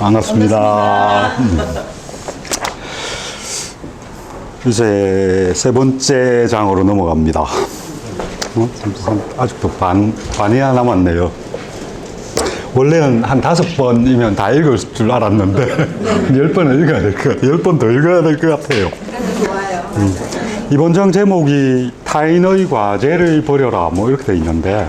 반갑습니다. 이제 세 번째 장으로 넘어갑니다. 아직도 반이나 남았네요. 원래는 한 5번이면 다 읽을 줄 알았는데 10번은 읽어야 될 것 같아요. 10번 더 읽어야 될 것 같아요. 좋아요. 이번 장 제목이 타인의 과제를 버려라 뭐 이렇게 돼 있는데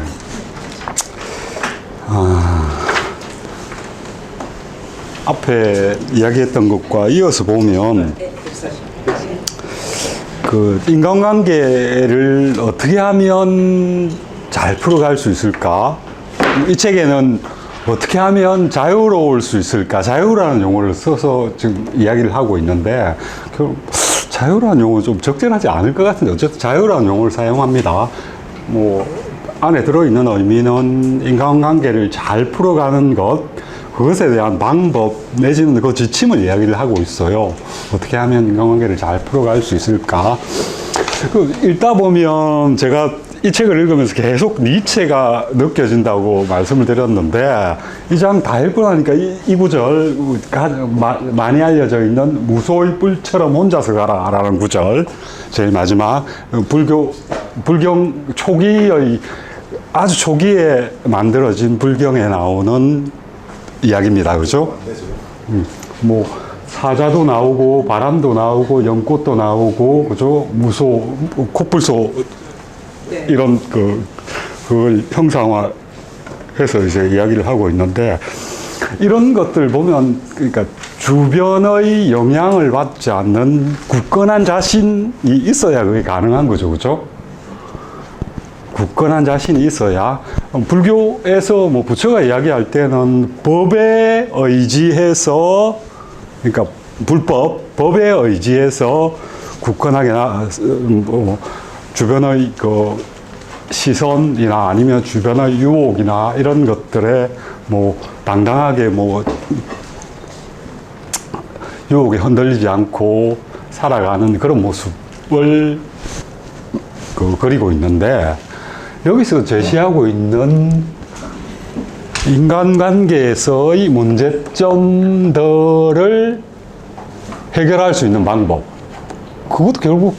앞에 이야기했던 것과 이어서 보면 그 인간관계를 어떻게 하면 잘 풀어갈 수 있을까? 이 책에는 어떻게 하면 자유로울 수 있을까? 자유라는 용어를 써서 지금 이야기를 하고 있는데 자유라는 용어는 좀 적절하지 않을 것 같은데 어쨌든 자유라는 용어를 사용합니다. 뭐 안에 들어있는 의미는 인간관계를 잘 풀어가는 것, 그것에 대한 방법 내지는 그 지침을 이야기를 하고 있어요. 어떻게 하면 인간관계를 잘 풀어갈 수 있을까? 읽다 보면 제가 이 책을 읽으면서 계속 니체가 느껴진다고 말씀을 드렸는데 이 장 다 읽고 나니까 이 구절 많이 알려져 있는 무소의 뿔처럼 혼자서 가라 라는 구절, 제일 마지막 불경 초기의 아주 초기에 만들어진 불경에 나오는 이야기입니다. 그죠? 뭐 사자도 나오고 바람도 나오고 연꽃도 나오고 그죠? 무소, 코뿔소 이런 그걸 형상화해서 이제 이야기를 하고 있는데 이런 것들 보면 그러니까 주변의 영향을 받지 않는 굳건한 자신이 있어야 그게 가능한 거죠. 그죠? 굳건한 자신이 있어야 불교에서 뭐 부처가 이야기할 때는 법에 의지해서 그러니까 법에 의지해서 굳건하게 주변의 그 시선이나 아니면 주변의 유혹이나 이런 것들에 뭐 당당하게 뭐 유혹에 흔들리지 않고 살아가는 그런 모습을 그리고 있는데 여기서 제시하고 있는 인간관계에서의 문제점들을 해결할 수 있는 방법, 그것도 결국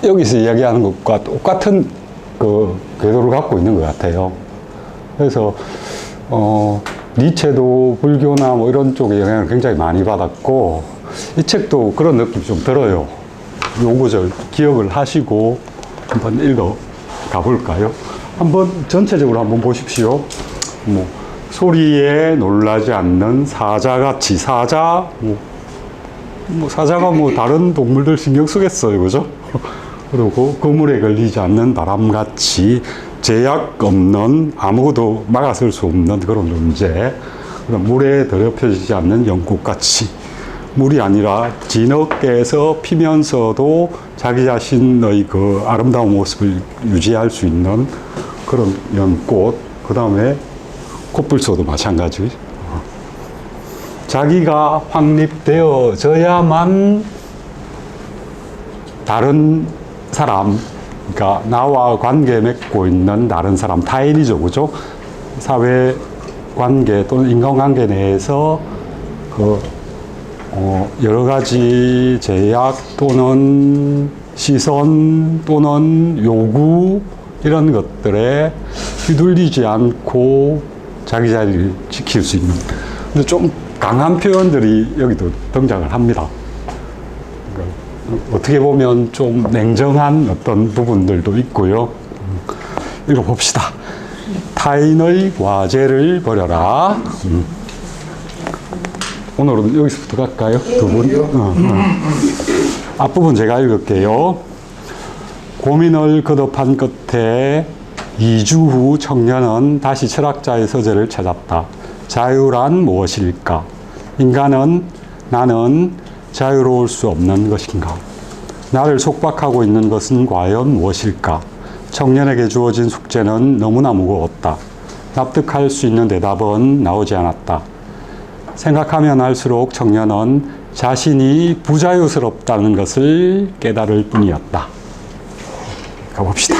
여기서 이야기하는 것과 똑같은 그 궤도를 갖고 있는 것 같아요. 그래서 니체도 불교나 뭐 이런 쪽에 영향을 굉장히 많이 받았고 이 책도 그런 느낌이 좀 들어요. 요 구절 기억을 하시고 한번 읽어 가볼까요? 한번 전체적으로 한번 보십시오. 뭐 소리에 놀라지 않는 사자같이 사자가 뭐 다른 동물들 신경 쓰겠어요, 그죠? 그리고 그물에 걸리지 않는 바람같이 제약 없는 아무것도 막아설 수 없는 그런 존재. 물에 더럽혀지지 않는 연꽃같이 물이 아니라 진흙에서 피면서도 자기 자신의 그 아름다운 모습을 유지할 수 있는 그런 연꽃. 그 다음에 코뿔소도 마찬가지. 자기가 확립되어져야만 다른 사람, 그러니까 나와 관계 맺고 있는 다른 사람, 타인이죠, 그죠? 사회 관계 또는 인간관계 내에서 여러 가지 제약 또는 시선 또는 요구 이런 것들에 휘둘리지 않고 자기 자리를 지킬 수 있는. 근데 좀 강한 표현들이 여기도 등장을 합니다. 그러니까 어떻게 보면 좀 냉정한 어떤 부분들도 있고요. 읽어봅시다. 타인의 과제를 버려라. 오늘은 여기서부터 갈까요? 두 분? 앞부분 제가 읽을게요. 고민을 거듭한 끝에 2주 후 청년은 다시 철학자의 서재를 찾았다. 자유란 무엇일까? 나는 자유로울 수 없는 것인가? 나를 속박하고 있는 것은 과연 무엇일까? 청년에게 주어진 숙제는 너무나 무거웠다. 납득할 수 있는 대답은 나오지 않았다. 생각하면 할수록 청년은 자신이 부자유스럽다는 것을 깨달을 뿐이었다. 가봅시다.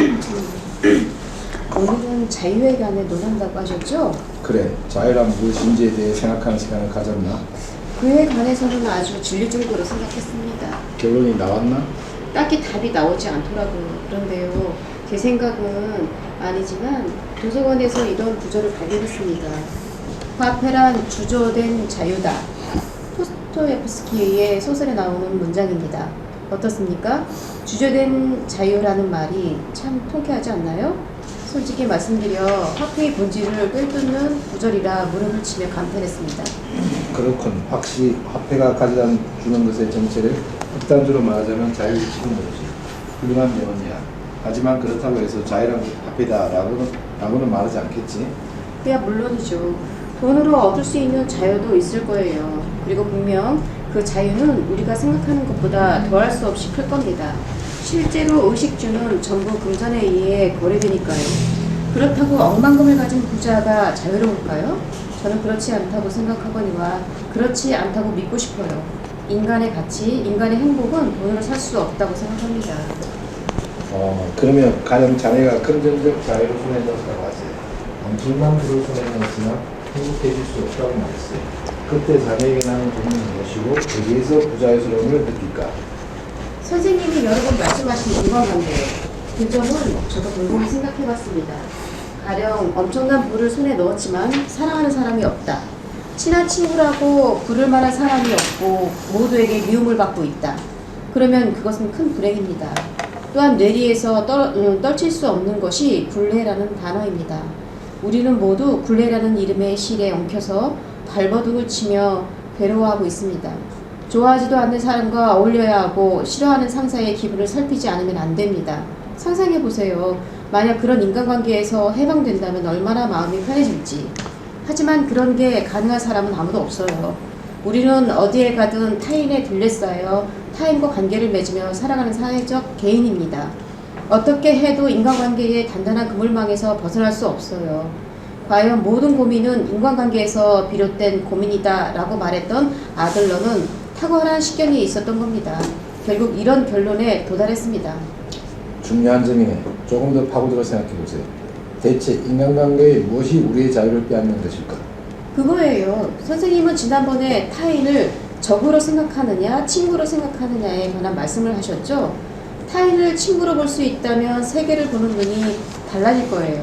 고민을 교수님은 자유에 관해 논한다고 하셨죠? 그래, 자유란 무엇인지에 대해 생각하는 시간을 가졌나? 그에 관해서는 아주 진리적으로 생각했습니다. 결론이 나왔나? 딱히 답이 나오지 않더라고요. 그런데요, 제 생각은 아니지만 도서관에서 이런 구절을 발견했습니다. 화폐란 주조된 자유다. 토스토옙스키의 소설에 나오는 문장입니다. 어떻습니까? 주조된 자유라는 말이 참 통쾌하지 않나요? 솔직히 말씀드려 화폐의 본질을 꿰뚫는 구절이라 무릎을 치며 감탄했습니다. 그렇군. 확실히 화폐가 가져다 주는 것의 정체를 극단적으로 말하자면 자유를 치는 것이지. 훌륭한 명언이야. 하지만 그렇다고 해서 자유란 화폐다라고는 말하지 않겠지. 그야 물론이죠. 돈으로 얻을 수 있는 자유도 있을 거예요. 그리고 분명 그 자유는 우리가 생각하는 것보다 더할 수 없이 클 겁니다. 실제로 의식주는 전부 금전에 의해 거래되니까요. 그렇다고 억만금을 가진 부자가 자유로울까요? 저는 그렇지 않다고 생각하거니와 그렇지 않다고 믿고 싶어요. 인간의 가치, 인간의 행복은 돈으로 살 수 없다고 생각합니다. 그러면 가령 자네가 금전적 자유를 손에 넣었다고 하지. 엄청난 부를 손에 넣었으나 행복해질 수 없다고 말했어요. 그때 자네에게 나는 돈은 무엇이고 여기에서 부자유스러움을 느낄까? 선생님이 여러 번 말씀하신 인과관계, 그 점은 저도 곰곰이 생각해봤습니다. 가령 엄청난 부를 손에 넣었지만 사랑하는 사람이 없다. 친한 친구라고 부를 만한 사람이 없고 모두에게 미움을 받고 있다. 그러면 그것은 큰 불행입니다. 또한 뇌리에서 떨칠 수 없는 것이 굴레라는 단어입니다. 우리는 모두 굴레라는 이름의 실에 엉켜서 발버둥을 치며 괴로워하고 있습니다. 좋아하지도 않는 사람과 어울려야 하고 싫어하는 상사의 기분을 살피지 않으면 안 됩니다. 상상해보세요. 만약 그런 인간관계에서 해방된다면 얼마나 마음이 편해질지. 하지만 그런 게 가능한 사람은 아무도 없어요. 우리는 어디에 가든 타인에 들레싸여 타인과 관계를 맺으며 살아가는 사회적 개인입니다. 어떻게 해도 인간관계의 단단한 그물망에서 벗어날 수 없어요. 과연 모든 고민은 인간관계에서 비롯된 고민이다 라고 말했던 아들러는 탁월한 식견이 있었던 겁니다. 결국 이런 결론에 도달했습니다. 중요한 점이네. 조금 더 파고들어 생각해보세요. 대체 인간관계에 무엇이 우리의 자유를 빼앗는 것일까? 그거예요. 선생님은 지난번에 타인을 적으로 생각하느냐 친구로 생각하느냐에 관한 말씀을 하셨죠. 타인을 친구로 볼 수 있다면 세계를 보는 눈이 달라질 거예요.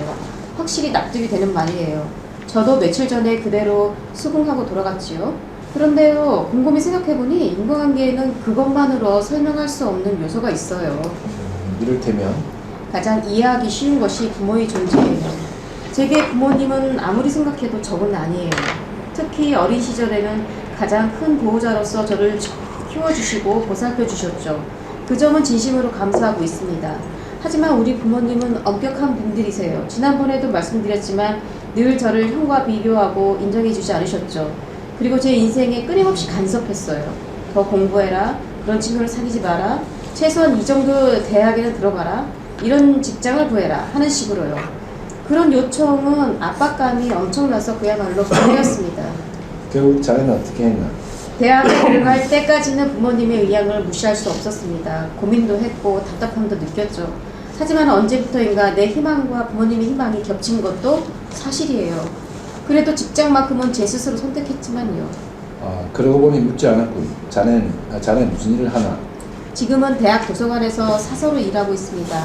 확실히 납득이 되는 말이에요. 저도 며칠 전에 그대로 수긍하고 돌아갔지요. 그런데요, 곰곰이 생각해보니 인간관계에는 그것만으로 설명할 수 없는 요소가 있어요. 이를테면 가장 이해하기 쉬운 것이 부모의 존재예요. 제게 부모님은 아무리 생각해도 적은 아니에요. 특히 어린 시절에는 가장 큰 보호자로서 저를 키워주시고 보살펴주셨죠. 그 점은 진심으로 감사하고 있습니다. 하지만 우리 부모님은 엄격한 분들이세요. 지난번에도 말씀드렸지만 늘 저를 형과 비교하고 인정해주지 않으셨죠. 그리고 제 인생에 끊임없이 간섭했어요. 더 공부해라. 그런 친구를 사귀지 마라. 최소한 이 정도 대학에는 들어가라. 이런 직장을 구해라. 하는 식으로요. 그런 요청은 압박감이 엄청나서 그야말로 불행했습니다. 결국 자네는 어떻게 했나? 대학에 들어갈 때까지는 부모님의 의향을 무시할 수 없었습니다. 고민도 했고 답답함도 느꼈죠. 하지만 언제부터인가 내 희망과 부모님의 희망이 겹친 것도 사실이에요. 그래도 직장만큼은 제 스스로 선택했지만요. 그러고 보니 묻지 않았군. 자네 무슨 일을 하나? 지금은 대학 도서관에서 사서로 일하고 있습니다.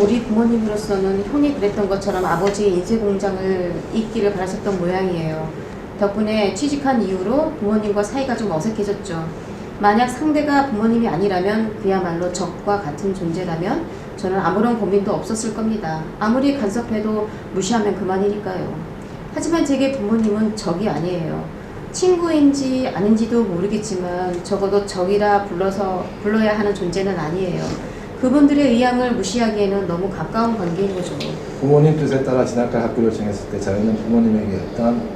우리 부모님으로서는 형이 그랬던 것처럼 아버지의 인쇄 공장을 잇기를 바라셨던 모양이에요. 덕분에 취직한 이후로 부모님과 사이가 좀 어색해졌죠. 만약 상대가 부모님이 아니라면 그야말로 적과 같은 존재라면 저는 아무런 고민도 없었을 겁니다. 아무리 간섭해도 무시하면 그만이니까요. 하지만 제게 부모님은 적이 아니에요. 친구인지 아닌지도 모르겠지만 적어도 적이라 불러야 하는 존재는 아니에요. 그분들의 의향을 무시하기에는 너무 가까운 관계인 거죠. 부모님 뜻에 따라 진학할 학교를 정했을 때 자네는 부모님에게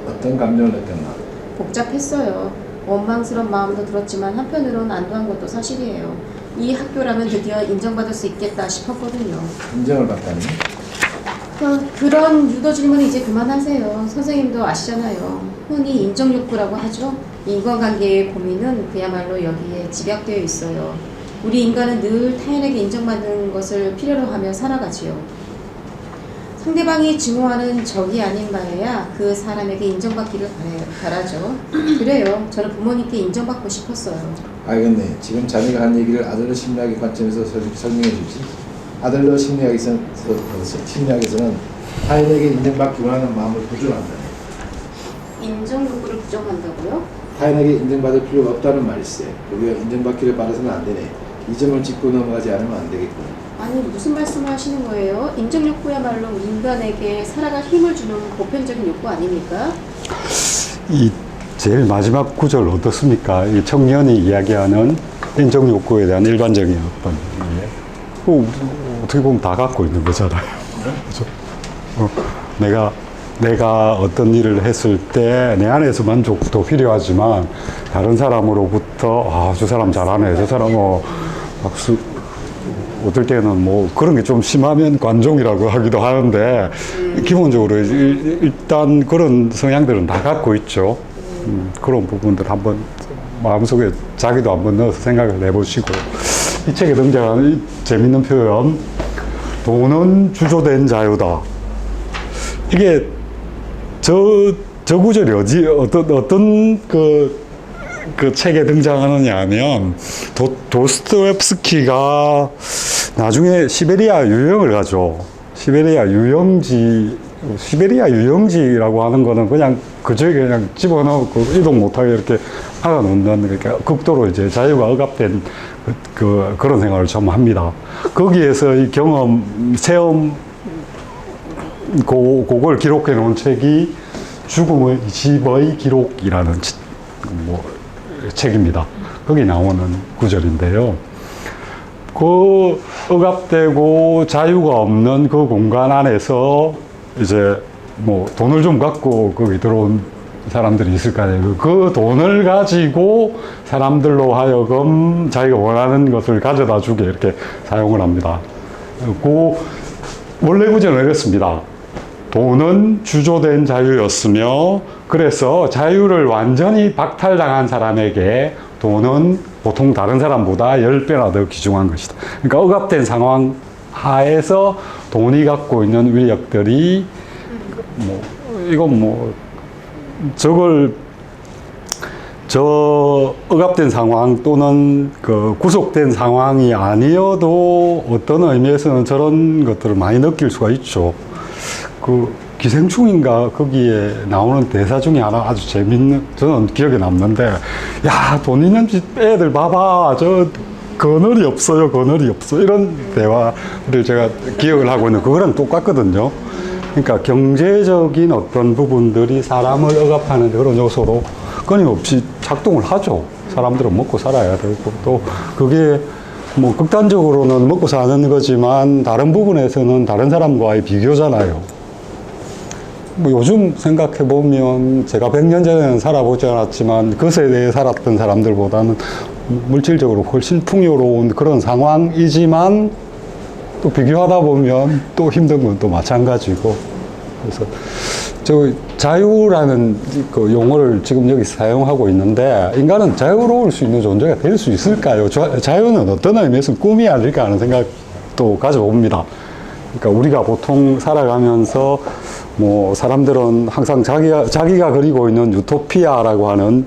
어떤 감정을 느꼈나? 복잡했어요. 원망스러운 마음도 들었지만 한편으로는 안도한 것도 사실이에요. 이 학교라면 드디어 인정받을 수 있겠다 싶었거든요. 인정을 받다니? 그런 유도 질문은 이제 그만하세요. 선생님도 아시잖아요. 흔히 인정욕구라고 하죠. 인간관계의 고민은 그야말로 여기에 집약되어 있어요. 우리 인간은 늘 타인에게 인정받는 것을 필요로 하며 살아가지요. 상대방이 증오하는 적이 아닌 바에야 그 사람에게 인정받기를 바라죠. 그래요. 저는 부모님께 인정받고 싶었어요. 알겠네. 지금 자네가 한 얘기를 아들러 심리학의 관점에서 설명해 주지. 아들러 심리학에서는 타인에게 인정받기 원하는 마음을 부정한다네. 인정 욕구를 부정한다고요? 타인에게 인정받을 필요가 없다는 말일세. 우리가 인정받기를 바라서는 안 되네. 이 점을 짚고 넘어가지 않으면 안 되겠군. 아니 무슨 말씀을 하시는 거예요? 인정 욕구야말로 인간에게 살아갈 힘을 주는 보편적인 욕구 아닙니까? 이 제일 마지막 구절 어떻습니까? 이 청년이 이야기하는 인정 욕구에 대한 일반적인 어떤 어떻게 보면 다 갖고 있는 거잖아요. 그죠? 내가 어떤 일을 했을 때 내 안에서 만족도 필요하지만 다른 사람으로부터 저 사람 잘하네, 저 사람 박수. 어떨 때는 뭐 그런 게 좀 심하면 관종이라고 하기도 하는데 기본적으로 일단 그런 성향들은 다 갖고 있죠. 그런 부분들 한번 마음속에 자기도 한번 넣어서 생각을 해보시고, 이 책에 등장하는 이 재밌는 표현, 돈은 주조된 자유다. 이게 저 구절이 어떤 그 책에 등장하느냐 하면, 도스토옙스키가 나중에 시베리아 유형을 가죠. 시베리아 유영지라고 하는 거는 그냥 그저에 그냥 집어넣고 이동 못하게 이렇게 박아놓는, 그러니까 극도로 이제 자유가 억압된 그런 생활을 좀 합니다. 거기에서 이 체험, 그걸 기록해 놓은 책이 죽음의 집의 기록이라는 책입니다. 거기 나오는 구절인데요. 그 억압되고 자유가 없는 그 공간 안에서 이제 뭐 돈을 좀 갖고 거기 들어온 사람들이 있을 거 아니에요. 그 돈을 가지고 사람들로 하여금 자기가 원하는 것을 가져다 주게 이렇게 사용을 합니다. 원래 구절은 이렇습니다. 돈은 주조된 자유였으며, 그래서 자유를 완전히 박탈당한 사람에게 돈은 보통 다른 사람보다 10배나 더 귀중한 것이다. 그러니까 억압된 상황 하에서 돈이 갖고 있는 위력들이 저 억압된 상황 또는 그 구속된 상황이 아니어도 어떤 의미에서는 저런 것들을 많이 느낄 수가 있죠. 그 기생충인가 거기에 나오는 대사 중에 하나 아주 재밌는, 저는 기억에 남는데, 야, 돈 있는 집 애들 봐봐, 저 거늘이 없어요, 거늘이 없어, 이런 대화를 제가 기억을 하고 있는, 그거랑 똑같거든요. 그러니까 경제적인 어떤 부분들이 사람을 억압하는 그런 요소로 끊임없이 작동을 하죠. 사람들은 먹고 살아야 되고, 또 그게 뭐 극단적으로는 먹고 사는 거지만 다른 부분에서는 다른 사람과의 비교잖아요. 뭐 요즘 생각해 보면 제가 100년 전에는 살아보지 않았지만 그 세대에 살았던 사람들보다는 물질적으로 훨씬 풍요로운 그런 상황이지만, 또 비교하다 보면 또 힘든 건 또 마찬가지고. 그래서 자유라는 그 용어를 지금 여기 사용하고 있는데, 인간은 자유로울 수 있는 존재가 될 수 있을까요? 자유는 어떤 의미에서 꿈이 아닐까 하는 생각도 가져봅니다. 그러니까 우리가 보통 살아가면서 뭐 사람들은 항상 자기가 그리고 있는 유토피아라고 하는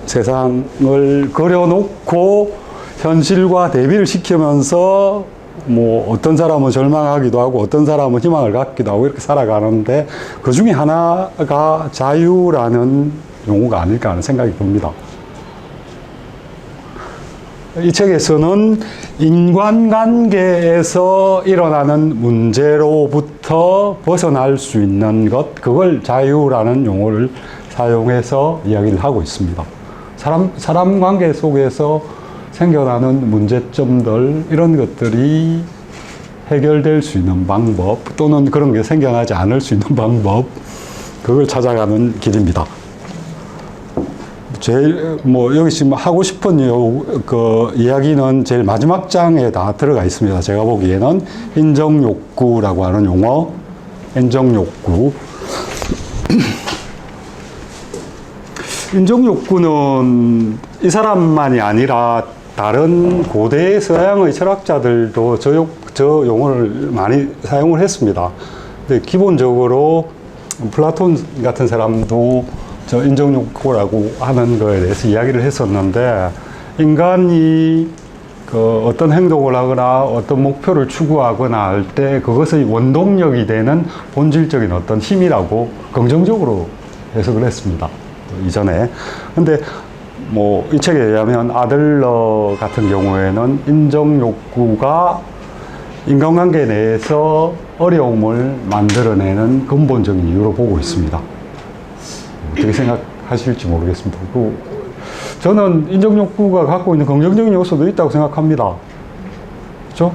세상을 그려놓고 현실과 대비를 시키면서 뭐 어떤 사람은 절망하기도 하고 어떤 사람은 희망을 갖기도 하고 이렇게 살아가는데, 그 중에 하나가 자유라는 용어가 아닐까 하는 생각이 듭니다. 이 책에서는 인간관계에서 일어나는 문제로부터 벗어날 수 있는 것, 그걸 자유라는 용어를 사용해서 이야기를 하고 있습니다. 사람 관계 속에서 생겨나는 문제점들, 이런 것들이 해결될 수 있는 방법, 또는 그런 게 생겨나지 않을 수 있는 방법, 그걸 찾아가는 길입니다. 제일 여기 지금 하고 싶은 그 이야기는 제일 마지막 장에 다 들어가 있습니다. 제가 보기에는 인정욕구라고 하는 용어, 인정욕구. 인정욕구는 이 사람만이 아니라 다른 고대 서양의 철학자들도 저 용어를 많이 사용을 했습니다. 근데 기본적으로 플라톤 같은 사람도 저 인정욕구라고 하는 거에 대해서 이야기를 했었는데, 인간이 그 어떤 행동을 하거나 어떤 목표를 추구하거나 할 때 그것의 원동력이 되는 본질적인 어떤 힘이라고 긍정적으로 해석을 했습니다. 이전에. 근데 뭐 이 책에 의하면 아들러 같은 경우에는 인정욕구가 인간관계 내에서 어려움을 만들어내는 근본적인 이유로 보고 있습니다. 어떻게 생각하실지 모르겠습니다. 저는 인정욕구가 갖고 있는 긍정적인 요소도 있다고 생각합니다. 그렇죠?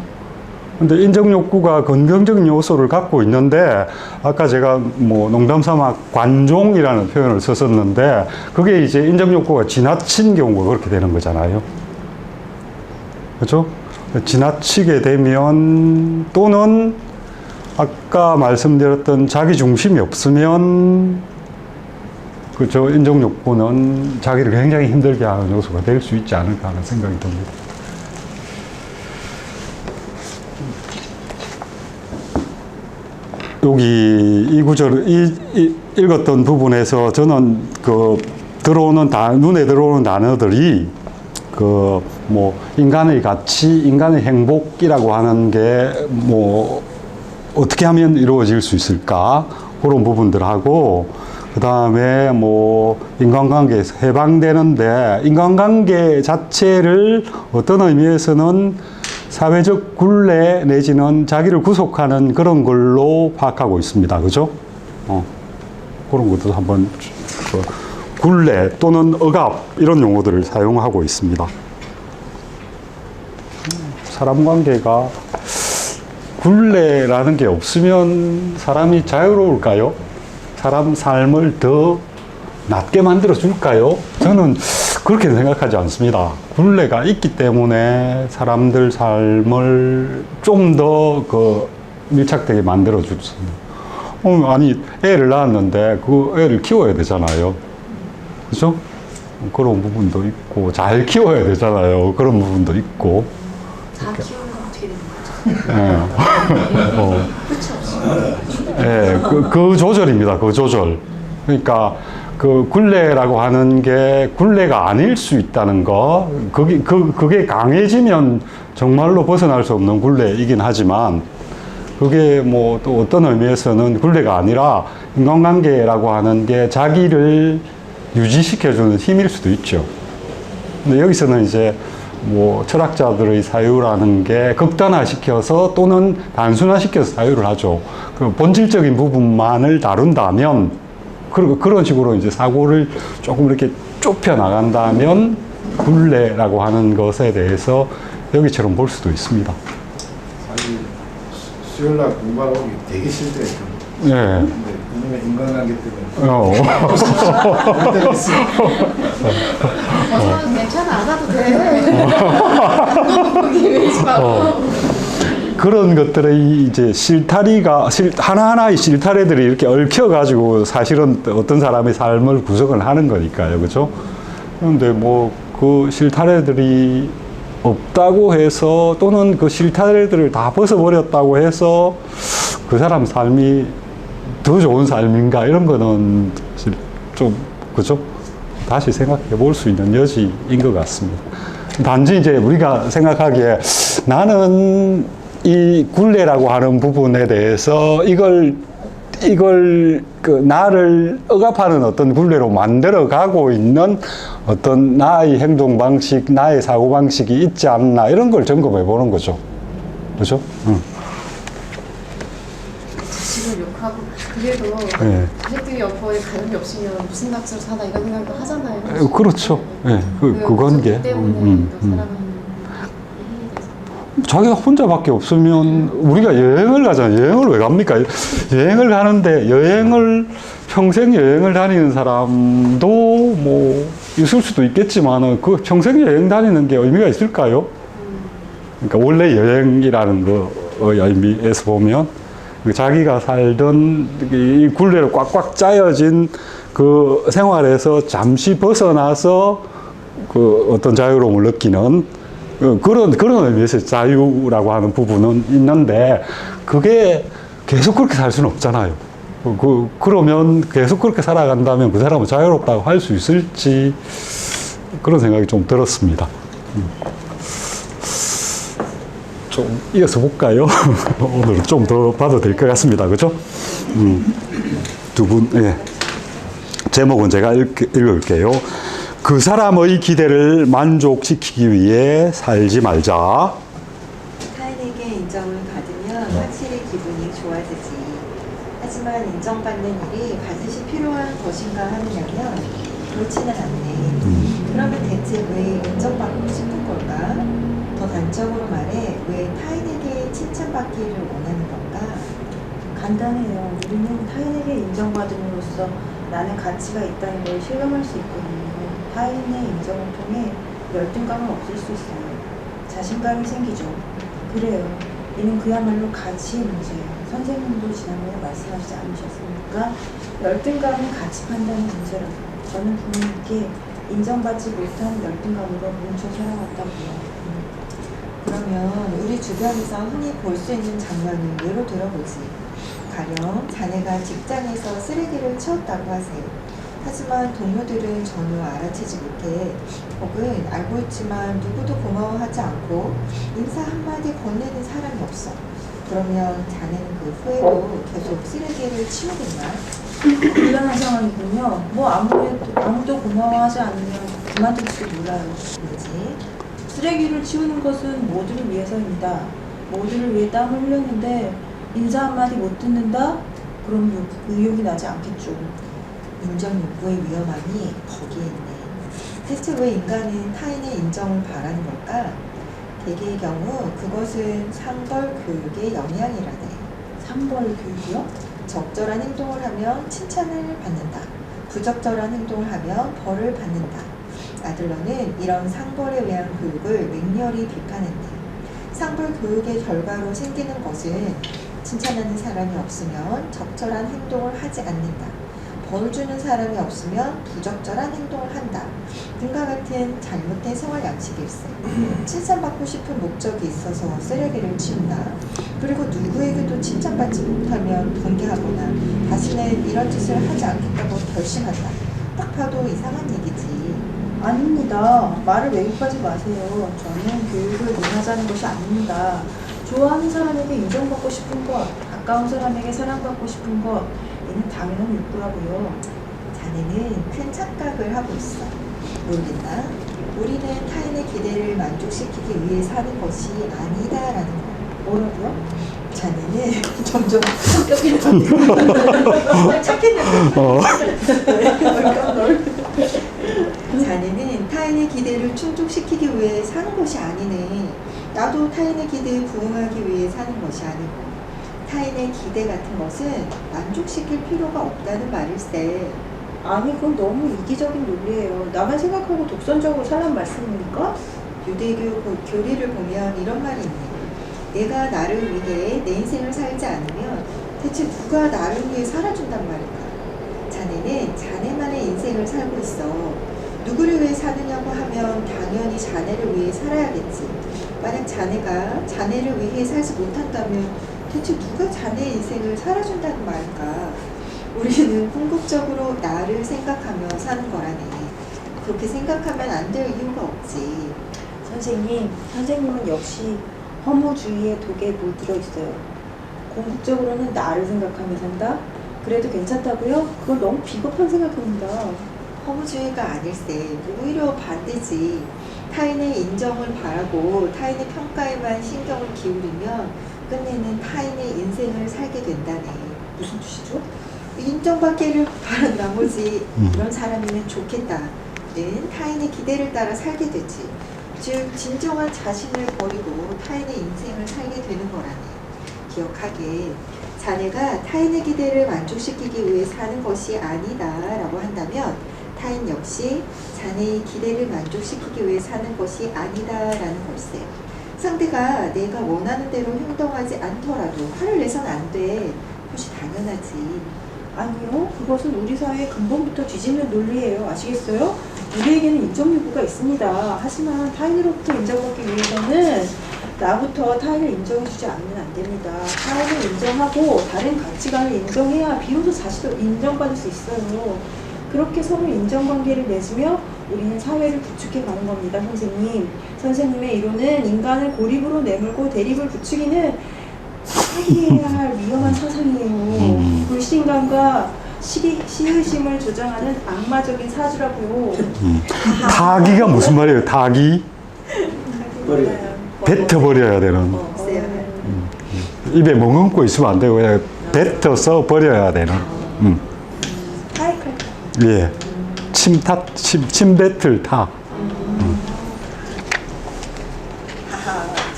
근데 인정욕구가 긍정적인 요소를 갖고 있는데, 아까 제가 뭐 농담삼아 관종이라는 표현을 썼었는데, 그게 이제 인정욕구가 지나친 경우가 그렇게 되는 거잖아요. 그렇죠? 지나치게 되면, 또는 아까 말씀드렸던 자기 중심이 없으면, 그렇죠. 인정욕구는 자기를 굉장히 힘들게 하는 요소가 될 수 있지 않을까 하는 생각이 듭니다. 여기 이 구절을 읽었던 부분에서 저는 그 눈에 들어오는 단어들이 그 뭐 인간의 가치, 인간의 행복이라고 하는 게 뭐 어떻게 하면 이루어질 수 있을까, 그런 부분들하고, 그 다음에 뭐 인간관계에서 해방되는데, 인간관계 자체를 어떤 의미에서는 사회적 굴레 내지는 자기를 구속하는 그런 걸로 파악하고 있습니다. 그죠? 그런 것도 한번 굴레 또는 억압 이런 용어들을 사용하고 있습니다. 사람 관계가 굴레라는 게 없으면 사람이 자유로울까요? 사람 삶을 더 낫게 만들어 줄까요? 저는 그렇게 생각하지 않습니다. 굴레가 있기 때문에 사람들 삶을 좀 더 밀착되게 만들어 줬습니다. 아니, 애를 낳았는데 그 애를 키워야 되잖아요. 그죠? 그런 부분도 있고, 잘 키워야 되잖아요. 그런 부분도 있고. 다 키우면 어떻게 되는 거죠? 예, 그 조절입니다. 그 조절. 그러니까 그 굴레라고 하는 게 굴레가 아닐 수 있다는 거, 그게 강해지면 정말로 벗어날 수 없는 굴레이긴 하지만, 그게 뭐 또 어떤 의미에서는 굴레가 아니라 인간관계라고 하는 게 자기를 유지시켜주는 힘일 수도 있죠. 근데 여기서는 이제 뭐 철학자들의 사유라는 게 극단화시켜서 또는 단순화시켜서 사유를 하죠. 그 본질적인 부분만을 다룬다면, 그런 식으로 이제 사고를 조금 이렇게 좁혀 나간다면 굴레라고 하는 것에 대해서 여기처럼 볼 수도 있습니다. 사실 수요일날 공부하고 오기 되게 싫더라고요. 네. 근데 이놈의 인간관계 때문에 올 때가 있어요. 괜찮아, 안 와도 돼. 거기 왜지 말고. 그런 것들의 이제 하나하나의 실타래들이 이렇게 얽혀가지고 사실은 어떤 사람의 삶을 구성을 하는 거니까요. 그죠? 그런데 뭐 그 실타래들이 없다고 해서, 또는 그 실타래들을 다 벗어버렸다고 해서 그 사람 삶이 더 좋은 삶인가, 이런 거는 좀, 그죠? 다시 생각해 볼 수 있는 여지인 것 같습니다. 단지 이제 우리가 생각하기에 나는 이 굴레라고 하는 부분에 대해서 이걸 나를 억압하는 어떤 굴레로 만들어 가고 있는 어떤 나의 행동 방식, 나의 사고 방식이 있지 않나, 이런 걸 점검해 보는 거죠. 그죠? 자식을 욕하고, 그래도 네. 자식들이 옆에 가족이 없으면 무슨 낯으로 사나 이런 생각도 하잖아요. 그렇죠. 예, 그건 게. 때문에 또 사람은 자기가 혼자밖에 없으면 우리가 여행을 가잖아요. 여행을 왜 갑니까? 여행을 가는데, 평생 여행을 다니는 사람도 뭐 있을 수도 있겠지만, 그 평생 여행 다니는 게 의미가 있을까요? 그러니까 원래 여행이라는 거의 의미에서 보면, 자기가 살던 이 굴레로 꽉꽉 짜여진 그 생활에서 잠시 벗어나서 그 어떤 자유로움을 느끼는 그런 의미에서 자유라고 하는 부분은 있는데, 그게 계속 그렇게 살 수는 없잖아요. 그러면 계속 그렇게 살아간다면 그 사람은 자유롭다고 할 수 있을지 그런 생각이 좀 들었습니다. 좀 이어서 볼까요? 오늘은 좀 더 봐도 될 것 같습니다. 그죠? 두 분, 예. 제목은 제가 읽을게요. 그 사람의 기대를 만족시키기 위해 살지 말자. 타인에게 인정을 받으면 확실히 기분이 좋아지지. 하지만 인정받는 일이 반드시 필요한 것인가 하느냐면 그렇지는 않네. 그러면 대체 왜 인정받고 싶은 걸까? 더 단적으로 말해 왜 타인에게 칭찬받기를 원하는 건가? 간단해요. 우리는 타인에게 인정받음으로써 나는 가치가 있다는 걸 실감할 수 있거든요. 타인의 인정을 통해 열등감을 없앨 수 있어요. 자신감이 생기죠. 그래요. 이는 그야말로 가치의 문제예요. 선생님도 지난번에 말씀하시지 않으셨습니까? 열등감은 가치 판단의 문제라고. 저는 부모님께 인정받지 못한 열등감으로 뭉쳐 살아왔다고요. 그러면 우리 주변에서 흔히 볼 수 있는 장면을 예로 들어보지. 가령 자네가 직장에서 쓰레기를 치웠다고 하세요. 하지만 동료들은 전혀 알아채지 못해 혹은 알고 있지만 누구도 고마워하지 않고 인사 한마디 건네는 사람이 없어. 그러면 자네는 그 후에도 계속 쓰레기를 치우겠나? 곤란한 상황이군요. 뭐 아무도 고마워하지 않으면 그만둘지도 몰라요. 그러지? 쓰레기를 치우는 것은 모두를 위해서입니다. 모두를 위해 땀을 흘렸는데 인사 한마디 못 듣는다? 그럼 의욕이 나지 않겠죠. 인정 욕구의 위험함이 거기에 있네. 대체 왜 인간은 타인의 인정을 바라는 걸까? 대개의 경우 그것은 상벌 교육의 영향이라네. 상벌 교육이요? 적절한 행동을 하면 칭찬을 받는다. 부적절한 행동을 하면 벌을 받는다. 아들러는 이런 상벌에 의한 교육을 맹렬히 비판했네. 상벌 교육의 결과로 생기는 것은 칭찬하는 사람이 없으면 적절한 행동을 하지 않는다. 벌 주는 사람이 없으면 부적절한 행동을 한다. 등과 같은 잘못된 생활 양식일세. 칭찬받고 싶은 목적이 있어서 쓰레기를 치운다. 그리고 누구에게도 칭찬받지 못하면 분개하거나 다시는 이런 짓을 하지 않겠다고 결심한다. 딱 봐도 이상한 얘기지. 아닙니다. 말을 왜곡하지 마세요. 저는 교육을 논하자는 것이 아닙니다. 좋아하는 사람에게 인정받고 싶은 것, 가까운 사람에게 사랑받고 싶은 것, 이는 당연한 욕구라고요. 자네는 큰 착각을 하고 있어. 모르겠나? 우리는 타인의 기대를 만족시키기 위해 사는 것이 아니다라는 거. 뭐라고요? 자네는 점점 성격이 착해졌네. 자네는 타인의 기대를 충족시키기 위해 사는 것이 아니네. 나도 타인의 기대에 부응하기 위해 사는 것이 아니고 타인의 기대 같은 것은 만족시킬 필요가 없다는 말일세. 아니, 그건 너무 이기적인 논리예요. 나만 생각하고 독선적으로 살란 말씀입니까? 유대교 교리를 보면 이런 말이 있네. 내가 나를 위해 내 인생을 살지 않으면 대체 누가 나를 위해 살아준단 말일까? 자네는 자네만의 인생을 살고 있어. 누구를 위해 사느냐고 하면 당연히 자네를 위해 살아야겠지. 만약 자네가 자네를 위해 살지 못한다면 대체 누가 자네의 인생을 살아준다는 말일까? 우리는 궁극적으로 나를 생각하며 사는 거라네. 그렇게 생각하면 안 될 이유가 없지. 선생님은 역시 허무주의의 독에 물들어 있어요. 궁극적으로는 나를 생각하며 산다? 그래도 괜찮다고요? 그건 너무 비겁한 생각입니다. 허무주의가 아닐세. 오히려 반대지. 타인의 인정을 바라고 타인의 평가에만 신경을 기울이면 끝내는 타인의 인생을 살게 된다네. 무슨 뜻이죠? 인정받기를 바란 나머지 이런 사람이면 좋겠다는 타인의 기대를 따라 살게 되지. 즉 진정한 자신을 버리고 타인의 인생을 살게 되는 거라네. 기억하게. 자네가 타인의 기대를 만족시키기 위해 사는 것이 아니다 라고 한다면 타인 역시 자네의 기대를 만족시키기 위해 사는 것이 아니다 라는 걸세. 상대가 내가 원하는 대로 행동하지 않더라도 화를 내선 안 돼. 그것이 당연하지. 아니요. 그것은 우리 사회의 근본부터 뒤집는 논리예요. 아시겠어요? 우리에게는 인정 요구가 있습니다. 하지만 타인으로부터 인정받기 위해서는 나부터 타인을 인정해주지 않으면 안 됩니다. 타인을 인정하고 다른 가치관을 인정해야 비로소 자신도 인정받을 수 있어요. 그렇게 서로 인정관계를 맺으며 우리는 사회를 구축해가는 겁니다, 선생님. 선생님의 이론은 인간을 고립으로 내몰고 대립을 부추기는 사기해야 할 위험한 사상이에요. 불신감과 시의심을 조장하는 악마적인 사주라고요. 타기가 무슨 말이에요? 타기? 뱉어버려야 되는. 입에 머금고 있으면 안 되고 그냥 뱉어서 버려야 되는. 예. 침뱉을 타.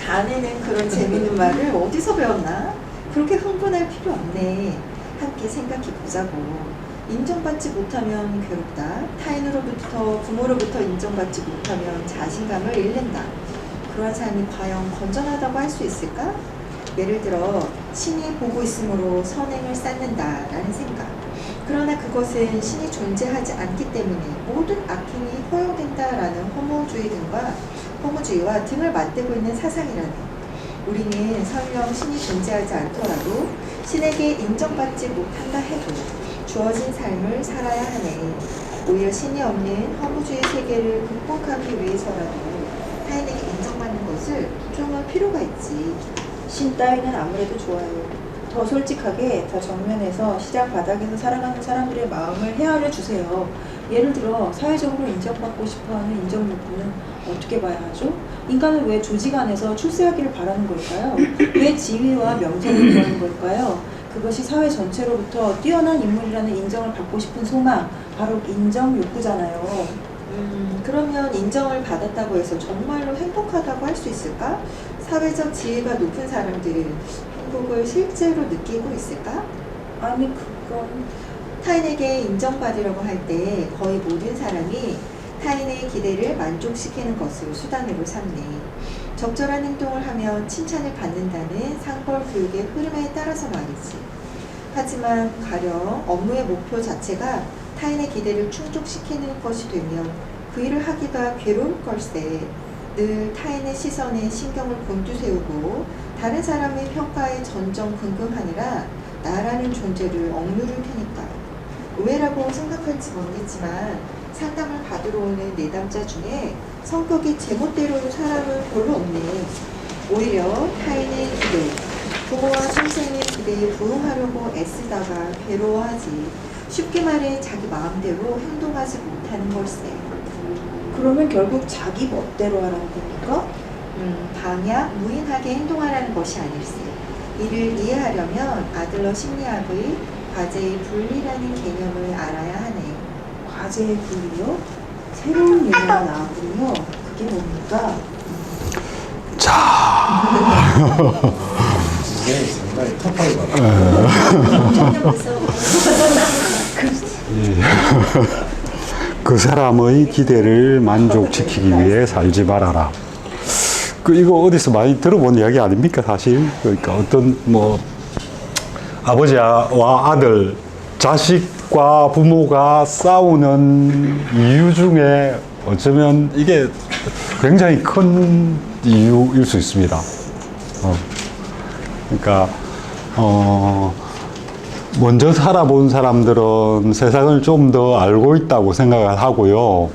자네는 그런 재밌는 말을 어디서 배웠나? 그렇게 흥분할 필요 없네. 함께 생각해 보자고. 인정받지 못하면 괴롭다. 타인으로부터, 부모로부터 인정받지 못하면 자신감을 잃는다. 그러한 삶이 과연 건전하다고 할 수 있을까? 예를 들어 신이 보고 있으므로 선행을 쌓는다라는 생각. 그러나 그것은 신이 존재하지 않기 때문에 모든 악행이 허용된다라는 허무주의와 등을 맞대고 있는 사상이라네. 우리는 설령 신이 존재하지 않더라도 신에게 인정받지 못한다 해도 주어진 삶을 살아야 하네. 오히려 신이 없는 허무주의 세계를 극복하기 위해서라도 타인에게 인정받는 것을 부정할 필요가 있지. 신 따위는 아무래도 좋아요. 더 솔직하게, 더 정면에서 시장 바닥에서 살아가는 사람들의 마음을 헤아려 주세요. 예를 들어 사회적으로 인정받고 싶어하는 인정 욕구는 어떻게 봐야 하죠? 인간은 왜 조직 안에서 출세하기를 바라는 걸까요? 왜 지위와 명성을 구하는 걸까요? 그것이 사회 전체로부터 뛰어난 인물이라는 인정을 받고 싶은 소망, 바로 인정 욕구잖아요. 그러면 인정을 받았다고 해서 정말로 행복하다고 할 수 있을까? 사회적 지위가 높은 사람들은 행복을 실제로 느끼고 있을까? 아니 그건 타인에게 인정받으려고 할 때 거의 모든 사람이 타인의 기대를 만족시키는 것을 수단으로 삼네. 적절한 행동을 하면 칭찬을 받는다는 상벌 교육의 흐름에 따라서 말이지. 하지만 가령 업무의 목표 자체가 타인의 기대를 충족시키는 것이 되면 그 일을 하기가 괴로울 걸세. 늘 타인의 시선에 신경을 곤두세우고 다른 사람의 평가에 전전긍긍하느라 나라는 존재를 억누를 테니까. 의외라고 생각할지 모르겠지만 상담을 받으러 오는 내담자 중에 성격이 제멋대로 사람은 별로 없네. 오히려 타인의 기대, 부모와 선생의 기대에 부응하려고 애쓰다가 괴로워하지. 쉽게 말해 자기 마음대로 행동하지 못하는 걸세. 그러면 결국 자기 멋대로 하라는 겁니까? 방향, 무인하게 행동하라는 것이 아닐세. 이를 이해하려면 아들러 심리학의 과제의 분리라는 개념을 알아야 하네. 과제의 분리요? 새로운 얘기가 나왔군요. 그게 뭡니까? 이게 상당히 터프하게 받아요. 그 사람의 기대를 만족시키기 위해 살지 말아라. 이거 어디서 많이 들어본 이야기 아닙니까, 사실? 그러니까 어떤 아버지와 아들, 자식과 부모가 싸우는 이유 중에 어쩌면 이게 굉장히 큰 이유일 수 있습니다. 그러니까, 먼저 살아본 사람들은 세상을 좀 더 알고 있다고 생각을 하고요.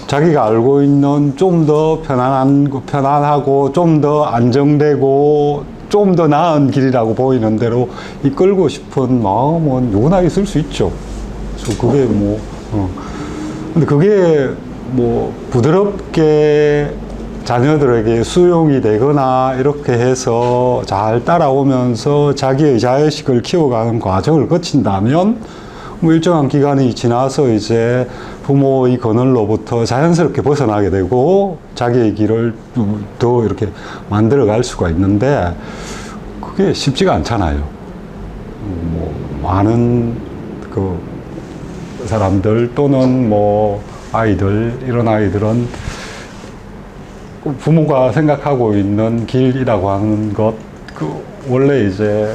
자기가 알고 있는 좀 더 편안하고 좀 더 안정되고 좀 더 나은 길이라고 보이는 대로 이끌고 싶은 마음은 누구나 있을 수 있죠. 그래서 그게 근데 그게 부드럽게 자녀들에게 수용이 되거나 이렇게 해서 잘 따라오면서 자기의 자의식을 키워가는 과정을 거친다면 일정한 기간이 지나서 이제 부모의 그늘로부터 자연스럽게 벗어나게 되고 자기의 길을 더 이렇게 만들어 갈 수가 있는데 그게 쉽지가 않잖아요. 많은 그 사람들 또는 아이들, 이런 아이들은 부모가 생각하고 있는 길이라고 하는 것, 원래 이제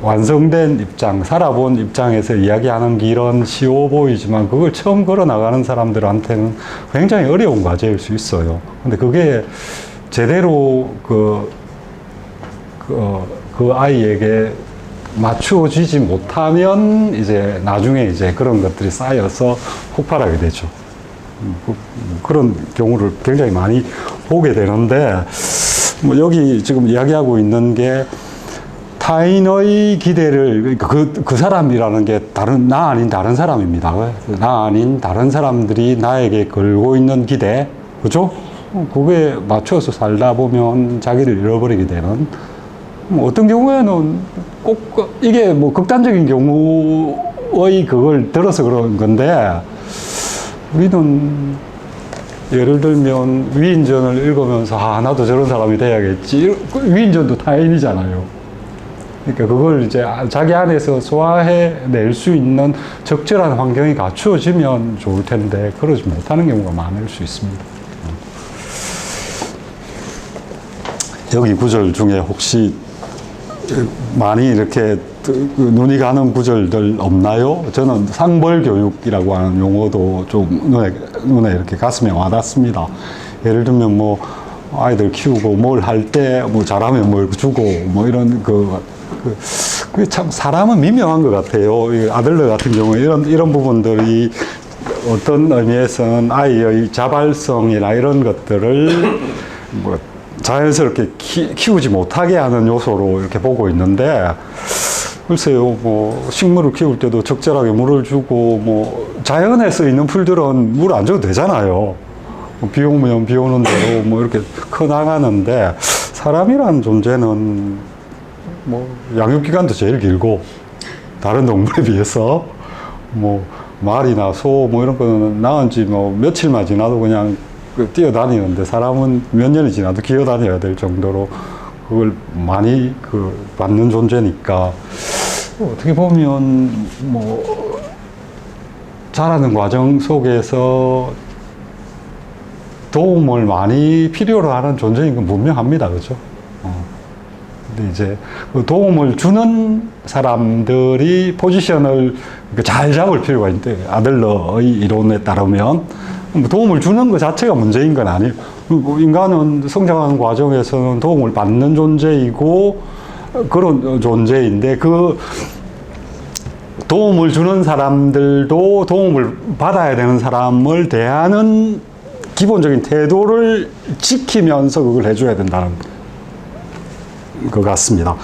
완성된 입장, 살아본 입장에서 이야기하는 길은 쉬워 보이지만 그걸 처음 걸어 나가는 사람들한테는 굉장히 어려운 과제일 수 있어요. 근데 그게 제대로 그 아이에게 맞추어지지 못하면 이제 나중에 이제 그런 것들이 쌓여서 폭발하게 되죠. 그런 경우를 굉장히 많이 보게 되는데, 뭐 여기 지금 이야기하고 있는 게 타인의 기대를, 그 사람이라는 게 나 아닌 다른 사람입니다. 나 아닌 다른 사람들이 나에게 걸고 있는 기대, 그죠? 그게 맞춰서 살다 보면 자기를 잃어버리게 되는, 뭐 어떤 경우에는 꼭 이게 뭐 극단적인 경우의 그걸 들어서 그런 건데, 우리는 예를 들면 위인전을 읽으면서 나도 저런 사람이 돼야겠지. 위인전도 타인이잖아요. 그러니까 그걸 이제 자기 안에서 소화해낼 수 있는 적절한 환경이 갖추어지면 좋을 텐데 그러지 못하는 경우가 많을 수 있습니다. 여기 구절 중에 혹시 많이 이렇게 눈이 가는 구절들 없나요? 저는 상벌교육이라고 하는 용어도 좀 눈에 이렇게 가슴에 와닿습니다. 예를 들면 뭐 아이들 키우고 뭘 할 때 뭐 잘하면 뭘 주고 뭐 이런 그게 참 사람은 미묘한 것 같아요. 이 아들들 같은 경우에 이런 부분들이 어떤 의미에서는 아이의 자발성이나 이런 것들을 뭐 자연스럽게 키우지 못하게 하는 요소로 이렇게 보고 있는데, 글쎄요, 뭐 식물을 키울 때도 적절하게 물을 주고, 뭐 자연에 서 있는 풀들은 물 안 줘도 되잖아요. 비 오면 비 오는 대로 뭐 이렇게 커 나가는데, 사람이란 존재는 뭐 양육기간도 제일 길고, 다른 동물에 비해서 뭐 말이나 소 뭐 이런 거는 낳은 지 뭐 며칠만 지나도 그냥 뛰어다니는데, 사람은 몇 년이 지나도 기어다녀야 될 정도로 그걸 많이 받는 존재니까, 어떻게 보면 뭐 자라는 과정 속에서 도움을 많이 필요로 하는 존재인 건 분명합니다. 그죠? 근데 이제 그 도움을 주는 사람들이 포지션을 잘 잡을 필요가 있는데, 아들러의 이론에 따르면 도움을 주는 것 자체가 문제인 건 아니에요. 인간은 성장하는 과정에서는 도움을 받는 존재이고 그런 존재인데, 그 도움을 주는 사람들도 도움을 받아야 되는 사람을 대하는 기본적인 태도를 지키면서 그걸 해줘야 된다는 것 같습니다.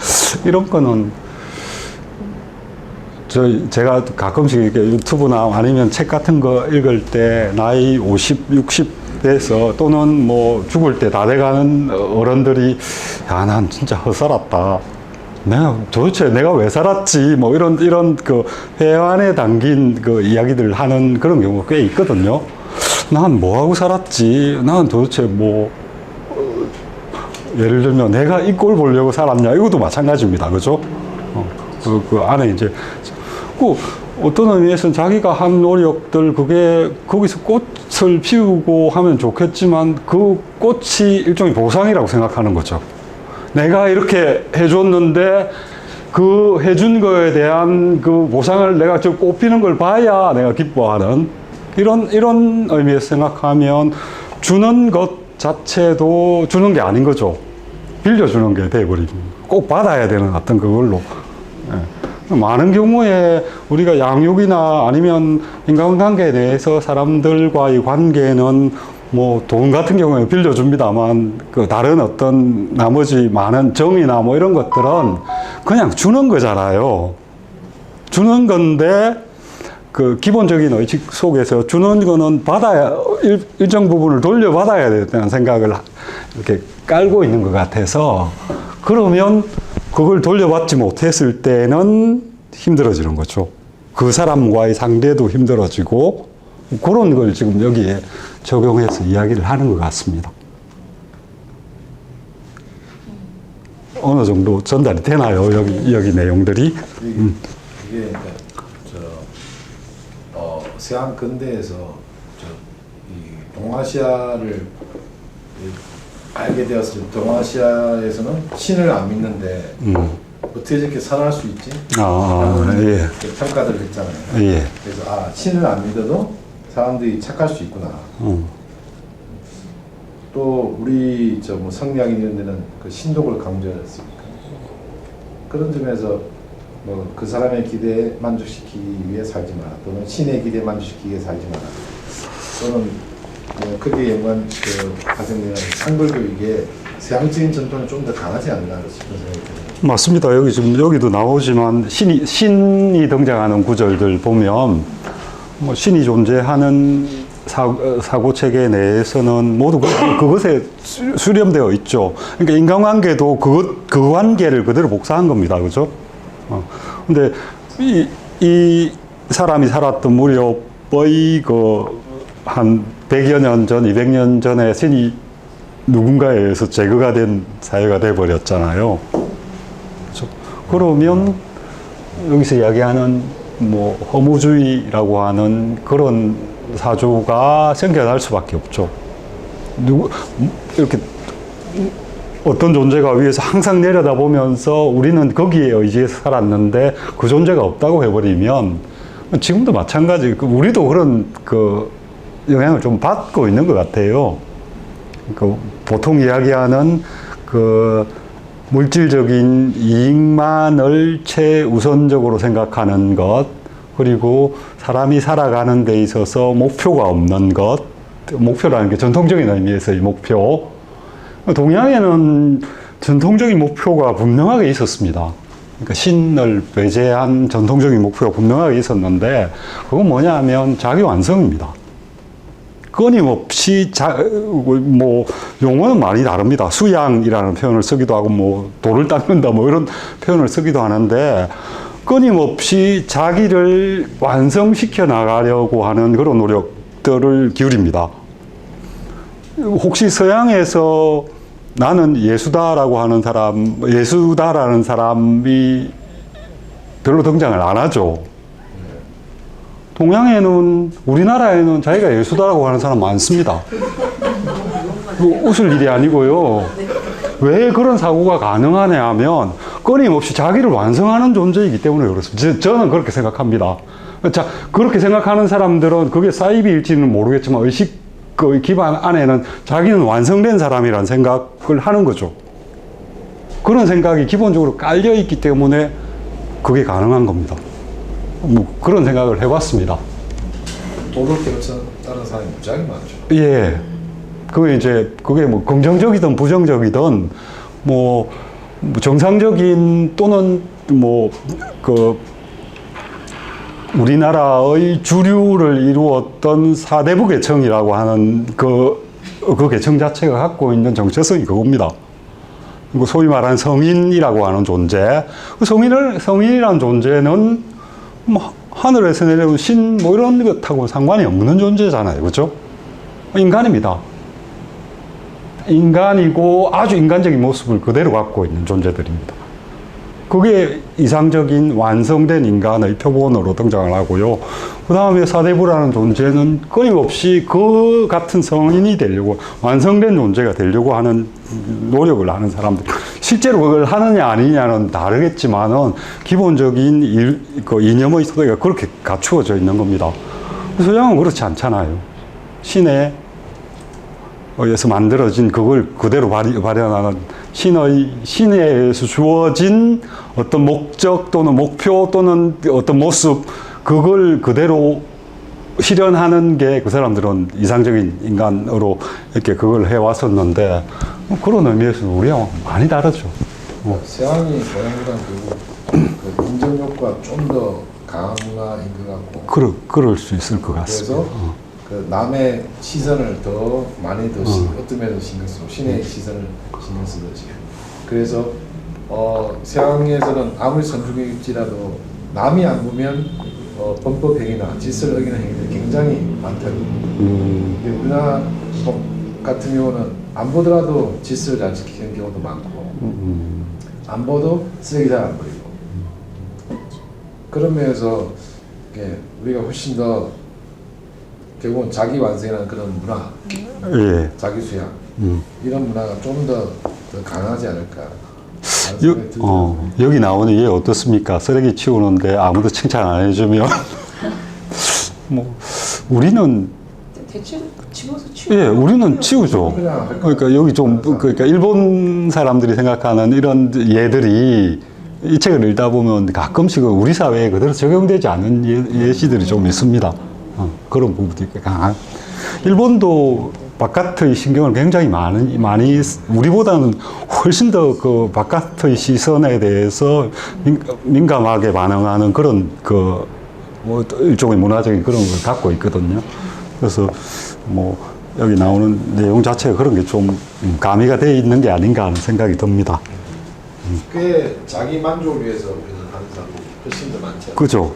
이런 거는 제가 가끔씩 이렇게 유튜브나 아니면 책 같은 거 읽을 때 나이 50, 60 돼서 또는 뭐 죽을 때 다 돼가는 어른들이 난 진짜 헛살았다. 도대체 내가 왜 살았지? 뭐 이런 그 회한에 담긴 그 이야기들을 하는 그런 경우가 꽤 있거든요. 난 뭐하고 살았지? 난 도대체 뭐, 예를 들면 내가 이 꼴 보려고 살았냐? 이것도 마찬가지입니다. 그죠? 그 안에 이제, 어떤 의미에서는 자기가 한 노력들, 그게 거기서 꽃을 피우고 하면 좋겠지만 그 꽃이 일종의 보상이라고 생각하는 거죠. 내가 이렇게 해줬는데 그 해준 거에 대한 그 보상을 내가 저 꽃 피는 걸 봐야 내가 기뻐하는 이런 의미에서 생각하면 주는 것 자체도 주는 게 아닌 거죠. 빌려주는 게 돼버리고 꼭 받아야 되는 어떤 그걸로. 많은 경우에 우리가 양육이나 아니면 인간관계에 대해서 사람들과의 관계는 뭐 돈 같은 경우에 빌려줍니다만 그 다른 어떤 나머지 많은 정이나 뭐 이런 것들은 그냥 주는 거잖아요. 주는 건데 그 기본적인 의식 속에서 주는 거는 받아야 일정 부분을 돌려받아야 된다는 생각을 이렇게 깔고 있는 것 같아서, 그러면 그걸 돌려받지 못했을 때는 힘들어지는 거죠. 그 사람과의 상대도 힘들어지고, 그런 걸 지금 여기에 적용해서 이야기를 하는 것 같습니다. 어느 정도 전달이 되나요? 여기 내용들이? 이게 서양 근대에서 이 동아시아를 알게 되었을 때, 동아시아에서는 신을 안 믿는데 어떻게 저렇게 살아날 수 있지? 예. 평가들을 했잖아요. 예. 그래서 신을 안 믿어도 사람들이 착할 수 있구나. 또 또 우리 뭐 성리학 이런 데는 그 신독을 강조하지 않습니까? 그런 점에서 뭐 그 사람의 기대에 만족시키기 위해 살지 마라, 또는 신의 기대에 만족시키기 위해 살지 마라, 또는 뭐 크게 연관 가정되는 상벌교육에 서양적인 전통이 좀 더 강하지 않나 싶은 생각이 듭니다. 맞습니다. 여기 지금 여기도 나오지만 신이 등장하는 구절들 보면 뭐 신이 존재하는 사고 체계 내에서는 모두 그것에 수렴되어 있죠. 그러니까 인간관계도 그 관계를 그대로 복사한 겁니다. 그죠? 근데 이 사람이 살았던 무렵의 한 100여 년 전, 200년 전에 신이 누군가에 의해서 제거가 된 사회가 돼버렸잖아요. 그렇죠? 그러면 여기서 이야기하는 뭐 허무주의라고 하는 그런 사조가 생겨날 수밖에 없죠. 이렇게 어떤 존재가 위에서 항상 내려다보면서 우리는 거기에 의지해서 살았는데 그 존재가 없다고 해버리면 지금도 마찬가지. 우리도 그런 영향을 좀 받고 있는 것 같아요. 보통 이야기하는 물질적인 이익만을 최우선적으로 생각하는 것, 그리고 사람이 살아가는 데 있어서 목표가 없는 것, 목표라는 게 전통적인 의미에서의 목표. 동양에는 전통적인 목표가 분명하게 있었습니다. 그러니까 신을 배제한 전통적인 목표가 분명하게 있었는데, 그건 뭐냐 하면 자기 완성입니다. 끊임없이 뭐 용어는 많이 다릅니다. 수양이라는 표현을 쓰기도 하고 뭐 돌을 닦는다 뭐 이런 표현을 쓰기도 하는데, 끊임없이 자기를 완성시켜 나가려고 하는 그런 노력들을 기울입니다. 혹시 서양에서 나는 예수다라고 하는 예수다라는 사람이 별로 등장을 안 하죠. 동양에는, 우리나라에는 자기가 예수다라고 하는 사람 많습니다. 웃을 일이 아니고요. 왜 그런 사고가 가능하냐 하면 끊임없이 자기를 완성하는 존재이기 때문에 그렇습니다. 저는 그렇게 생각합니다. 자, 그렇게 생각하는 사람들은 그게 사이비일지는 모르겠지만 의식 기반 안에는 자기는 완성된 사람이라는 생각을 하는 거죠. 그런 생각이 기본적으로 깔려 있기 때문에 그게 가능한 겁니다. 뭐 그런 생각을 해봤습니다. 도를 깨우쳤다는 사람이 무지하게 많죠. 예. 그게 뭐 긍정적이든 부정적이든 뭐 정상적인 또는 우리나라의 주류를 이루었던 사대부 계층이라고 하는 그 계층 자체가 갖고 있는 정체성이 그겁니다. 그리고 소위 말하는 성인이라고 하는 존재. 성인이라는 존재는 뭐 하늘에서 내려온 신 뭐 이런 것하고 상관이 없는 존재잖아요. 그렇죠? 인간입니다. 인간이고 아주 인간적인 모습을 그대로 갖고 있는 존재들입니다. 그게 이상적인 완성된 인간의 표본으로 등장을 하고요. 그 다음에 사대부라는 존재는 끊임없이 그 같은 성인이 되려고, 완성된 존재가 되려고 하는 노력을 하는 사람들. 실제로 그걸 하느냐 아니냐는 다르겠지만은 기본적인 이념의 토대가 그렇게 갖추어져 있는 겁니다. 서양은 그렇지 않잖아요. 신에 의해서 만들어진 그걸 그대로 발현하는 신에 의해서 주어진 어떤 목적 또는 목표 또는 어떤 모습, 그걸 그대로 실현하는 게 그 사람들은 이상적인 인간으로 이렇게 그걸 해왔었는데, 그런 의미에서 우리하고 많이 다르죠. 서양이 동양보다는 결국 인정 욕구가 좀 더 강한 문화인 것 같고, 그럴 수 있을 것 같습니다. 그래서 남의 시선을 더 많이 어떤 면에서 신경 쓰고 신의 시선을 신경 쓰듯이. 그래서 서양에서는 아무리 선조교육지라도 남이 안 보면 범법 행위나 질서를 어기는 행위들이 굉장히 많다고. 근데 우리나라 같은 경우는 안 보더라도 질서를 잘 지키는 경우도 많고, 안 봐도 쓰레기 잘 안 버리고. 그런 면에서 우리가 훨씬 더 결국은 자기 완성이라는 그런 문화, 예. 자기 수양, 이런 문화가 좀 더 강하지 않을까. 여기 나오는 얘 어떻습니까? 쓰레기 치우는데 아무도 칭찬 안 해주면. 뭐, 우리는 집어서 치우. 예, 우리는 치우죠. 그러니까 여기 좀 그러니까 일본 사람들이 생각하는 이런 예들이 이 책을 읽다 보면 가끔씩은 우리 사회에 그대로 적용되지 않은 예시들이 좀 있습니다. 그런 부분이 강한. 일본도 바깥의 신경을 굉장히 많이 우리보다는 훨씬 더 그 바깥의 시선에 대해서 민감하게 반응하는 그런 뭐 일종의 문화적인 그런 걸 갖고 있거든요. 그래서 뭐 여기 나오는 내용 자체가 그런 게 좀 가미가 되어 있는 게 아닌가 하는 생각이 듭니다. 꽤 자기 만족을 위해서 우리는 하는 사람이 훨씬 더 많지 않나요? 그죠?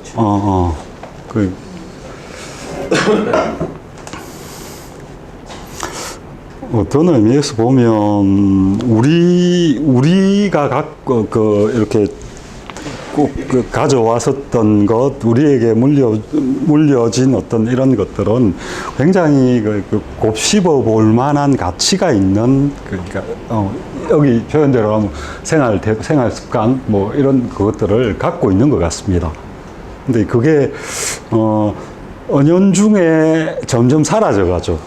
어떤 의미에서 보면 우리가 이렇게 꼭 가져왔었던 것, 우리에게 물려진 어떤 이런 것들은 굉장히 곱씹어 볼 만한 가치가 있는, 그러니까 여기 표현대로 하면 생활 습관 뭐 이런 것들을 갖고 있는 것 같습니다. 근데 그게 은연중에 점점 사라져 가죠.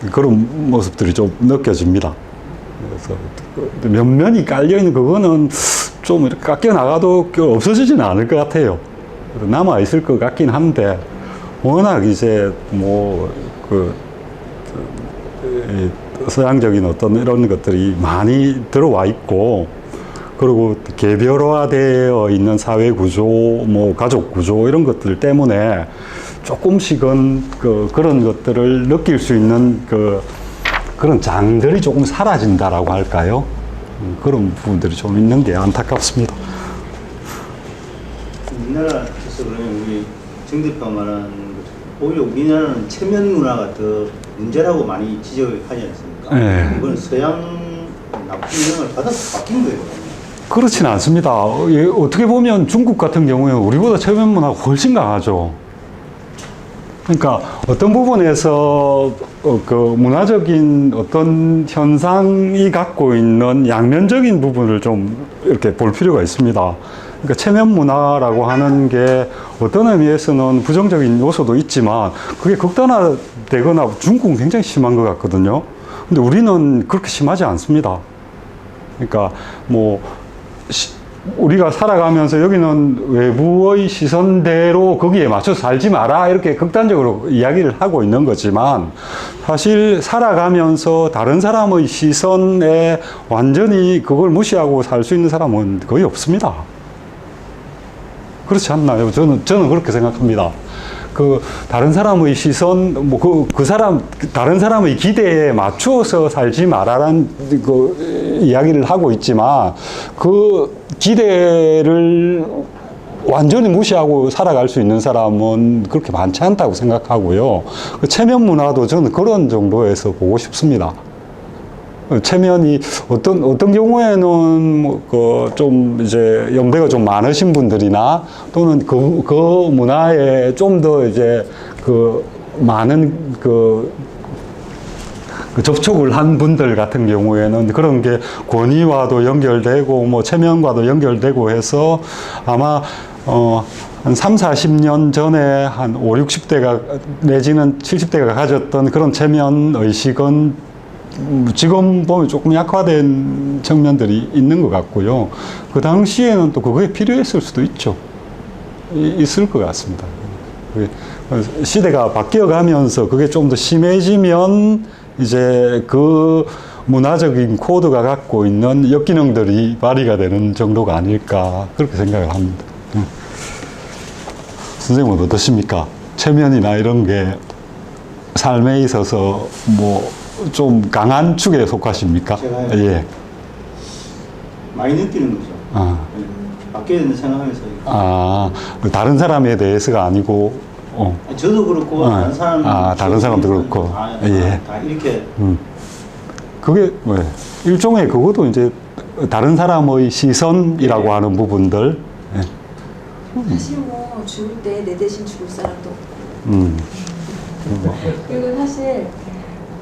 그런 모습들이 좀 느껴집니다. 그래서 면면이 깔려 있는 그거는 좀 이렇게 깎여 나가도 없어지지는 않을 것 같아요. 남아 있을 것 같긴 한데 워낙 이제 뭐 서양적인 어떤 이런 것들이 많이 들어와 있고, 그리고 개별화되어 있는 사회 구조, 뭐 가족 구조 이런 것들 때문에 조금씩은 그런 것들을 느낄 수 있는 그런 장들이 조금 사라진다라고 할까요? 그런 부분들이 좀 있는 게 안타깝습니다. 우리나라에서 그러면 우리 정 대표가 말하는 오히려 우리나라는 체면 문화가 더 문제라고 많이 지적을 하지 않습니까? 네. 이건 서양 나쁜 영향을 받아서 바뀐 거예요. 그렇지는 않습니다. 어떻게 보면 중국 같은 경우에 우리보다 체면 문화가 훨씬 강하죠. 그러니까 어떤 부분에서 그 문화적인 어떤 현상이 갖고 있는 양면적인 부분을 좀 이렇게 볼 필요가 있습니다. 그러니까 체면 문화라고 하는 게 어떤 의미에서는 부정적인 요소도 있지만 그게 극단화되거나 중국은 굉장히 심한 것 같거든요. 근데 우리는 그렇게 심하지 않습니다. 그러니까 뭐 우리가 살아가면서 여기는 외부의 시선대로 거기에 맞춰서 살지 마라 이렇게 극단적으로 이야기를 하고 있는 거지만, 사실 살아가면서 다른 사람의 시선에 완전히 그걸 무시하고 살 수 있는 사람은 거의 없습니다. 그렇지 않나요? 저는 그렇게 생각합니다. 다른 사람의 시선, 뭐 다른 사람의 기대에 맞추어서 살지 마라라는 이야기를 하고 있지만, 그 기대를 완전히 무시하고 살아갈 수 있는 사람은 그렇게 많지 않다고 생각하고요. 체면 문화도 저는 그런 정도에서 보고 싶습니다. 체면이 어떤 경우에는 좀 이제 연배가 좀 많으신 분들이나 또는 그 문화에 좀 더 이제 많은 접촉을 한 분들 같은 경우에는 그런 게 권위와도 연결되고 뭐 체면과도 연결되고 해서 아마 한 3, 40년 전에 한 5, 60대가 내지는 70대가 가졌던 그런 체면 의식은 지금 보면 조금 약화된 측면들이 있는 것 같고요. 그 당시에는 또 그게 필요했을 수도 있죠. 있을 것 같습니다. 시대가 바뀌어가면서 그게 좀 더 심해지면 이제 그 문화적인 코드가 갖고 있는 역기능들이 발휘가 되는 정도가 아닐까 그렇게 생각을 합니다. 선생님은 어떠십니까? 체면이나 이런 게 삶에 있어서 뭐 좀 강한 축에 속하십니까? 제가요? 예. 많이 느끼는 거죠. 바뀌어야 된다 생각하면서. 다른 사람에 대해서가 아니고, 저도 그렇고 다른 사람. 다른 사람도 그렇고. 예. 다 이렇게. 그게 일종의 그것도 이제 다른 사람의 시선이라고 하는 부분들. 예. 사실 뭐 죽을 때 내 대신 죽을 사람도 없고. 그리고 사실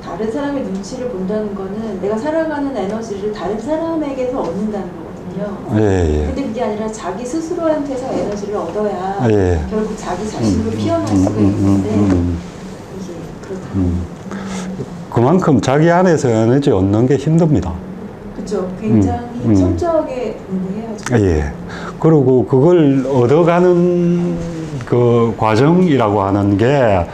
다른 사람의 눈치를 본다는 거는 내가 살아가는 에너지를 다른 사람에게서 얻는다는 거거든요. 예. 근데 그게 아니라 자기 스스로한테서 에너지를 얻어야 예. 결국 자기 자신으로 피어날 수가 있는데 이게 그렇다. 그만큼 자기 안에서 에너지 얻는 게 힘듭니다. 그렇죠. 굉장히 철저하게 공부해야죠. 예. 그리고 그걸 얻어가는 그 과정이라고 하는 게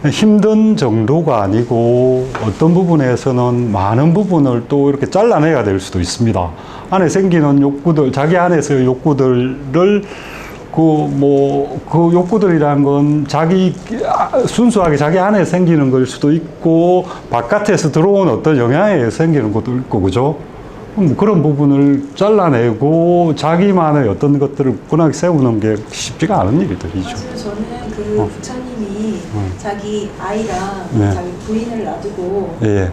힘든 정도가 아니고 어떤 부분에서는 많은 부분을 또 이렇게 잘라내야 될 수도 있습니다. 안에 생기는 욕구들, 자기 안에서의 욕구들을 그 욕구들이라는 건 순수하게 자기 안에 생기는 걸 수도 있고, 바깥에서 들어온 어떤 영향에 의해서 생기는 것도 있고, 그죠? 그런 부분을 잘라내고, 자기만의 어떤 것들을 굳건하게 세우는 게 쉽지가 않은 일들이죠. 사실 저는 그 부처님이 자기 아이랑 네. 자기 부인을 놔두고 예.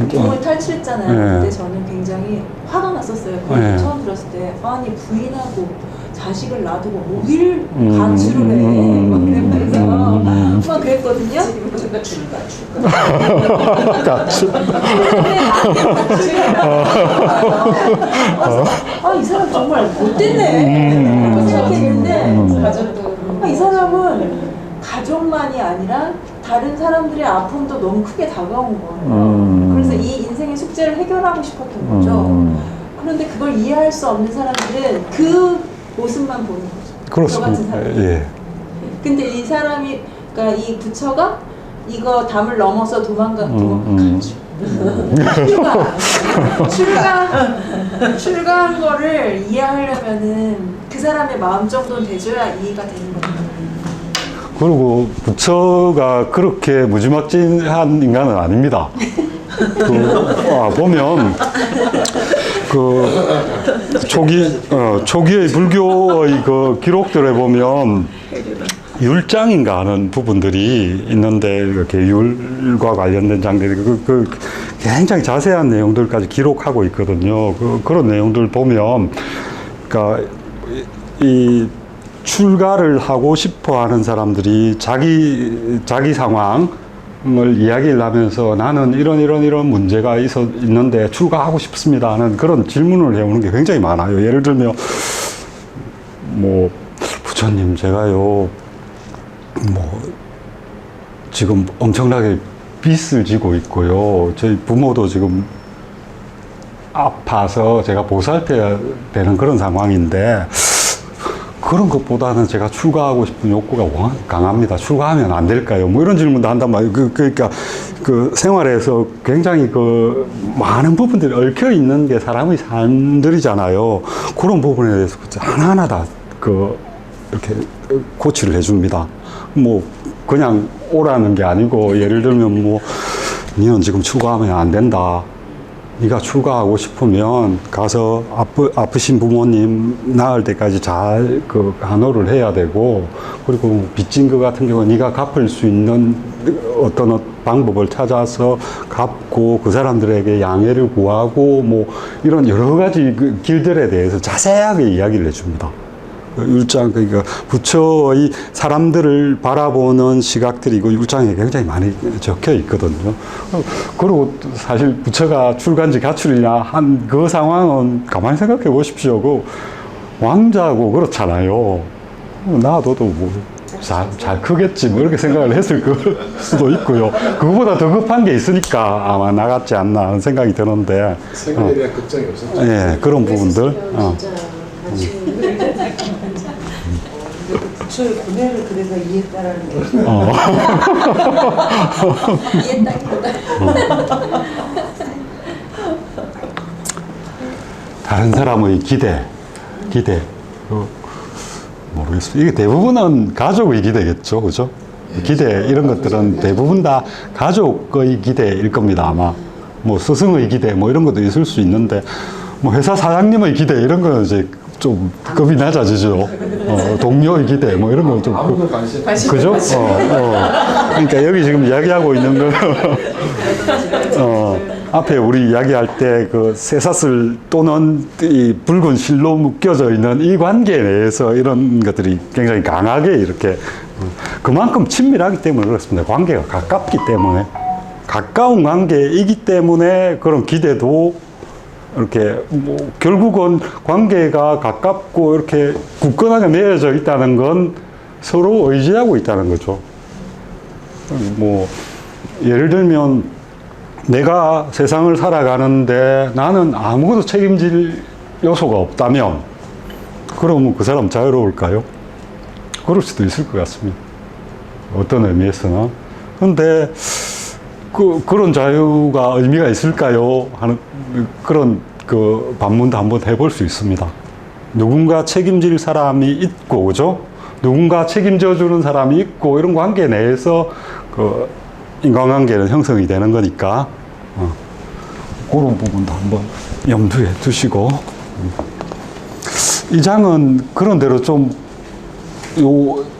꿈을 탈출했잖아요. 네. 근데 저는 굉장히 화가 났었어요. 그걸 네. 처음 들었을 때. 아니, 부인하고 자식을 놔두고 5일 가출을 해. 막 이러면서 막 그랬거든요. 이 사람 정말 못됐네. 그렇게 생각했는데, 이 사람은 가족만이 아니라 다른 사람들의 아픔도 너무 크게 다가온 거예요. 그래서 이 인생의 숙제를 해결하고 싶었던 거죠. 그런데 그걸 이해할 수 없는 사람들은 그 모습만 보는 거죠. 그렇습니다. 저 같은 사람. 예. 근데 이 사람이, 그러니까 이 부처가 이거 담을 넘어서 출가한 거를 이해하려면은 그 사람의 마음 정도는 돼줘야 이해가 되는 거예요. 그리고 부처가 그렇게 무지막지한 인간은 아닙니다. 보면, 초기의 불교의 그 기록들에 보면, 율장인가 하는 부분들이 있는데, 계율과 관련된 장들이, 굉장히 자세한 내용들까지 기록하고 있거든요. 그런 내용들 보면, 그러니까, 이 출가를 하고 싶어 하는 사람들이 자기 상황을 이야기를 하면서 나는 이런 문제가 있는데 출가하고 싶습니다 하는 그런 질문을 해오는 게 굉장히 많아요. 예를 들면, 부처님, 제가요, 지금 엄청나게 빚을 지고 있고요. 저희 부모도 지금 아파서 제가 보살펴야 되는 그런 상황인데, 그런 것보다는 제가 출가하고 싶은 욕구가 강합니다. 출가하면 안 될까요? 이런 질문도 한단 말이에요. 그러니까 생활에서 굉장히 많은 부분들이 얽혀 있는 게 사람의 삶들이잖아요. 그런 부분에 대해서 하나하나 다 이렇게 고치를 해줍니다. 그냥 오라는 게 아니고, 예를 들면 니는 지금 출가하면 안 된다. 네가 출가하고 싶으면 가서 아프신 부모님 나을 때까지 잘 간호를 해야 되고, 그리고 빚진 거 같은 경우는 네가 갚을 수 있는 어떤 방법을 찾아서 갚고 그 사람들에게 양해를 구하고 이런 여러 가지 길들에 대해서 자세하게 이야기를 해줍니다. 율장, 그러니까 부처의 사람들을 바라보는 시각들이 율장에 굉장히 많이 적혀 있거든요. 그리고 사실 부처가 출가인지 가출이냐 한 그 상황은 가만히 생각해 보십시오. 왕자고 그렇잖아요. 놔둬도 잘 크겠지, 이렇게 생각을 했을 수도 있고요. 그거보다 더 급한 게 있으니까 아마 나갔지 않나 하는 생각이 드는데. 생각에 대한 걱정이 없었죠. 예, 그런 부분들. 부처의 고뇌를 그래서 이해했다라는 거. 다른 사람의 기대. 모르겠어요. 이게 대부분은 가족의 기대겠죠, 그죠? 기대, 이런 것들은 대부분 다 가족의 기대일 겁니다, 아마. 스승의 기대, 이런 것도 있을 수 있는데, 회사 사장님의 기대, 이런 거는 이제 좀 급이 낮아지죠. 동료의 기대, 이런 거 좀. 아무도 관심 그죠? 그러니까 여기 지금 이야기하고 있는 건, 앞에 우리 이야기할 때 쇠사슬 또는 이 붉은 실로 묶여져 있는 이 관계에 대해서 이런 것들이 굉장히 강하게 이렇게, 그만큼 친밀하기 때문에 그렇습니다. 관계가 가깝기 때문에. 가까운 관계이기 때문에 그런 기대도 이렇게 결국은 관계가 가깝고 이렇게 굳건하게 맺어져 있다는 건 서로 의지하고 있다는 거죠. 예를 들면 내가 세상을 살아가는데 나는 아무것도 책임질 요소가 없다면 그러면 그 사람 자유로울까요? 그럴 수도 있을 것 같습니다. 어떤 의미에서는. 근데 그런 자유가 의미가 있을까요? 하는 그런 그 반문도 한번 해볼 수 있습니다. 누군가 책임질 사람이 있고, 그죠? 누군가 책임져 주는 사람이 있고, 이런 관계 내에서 그 인간관계는 형성이 되는 거니까, 그런 부분도 한번 염두에 두시고, 이 장은 그런 대로 좀,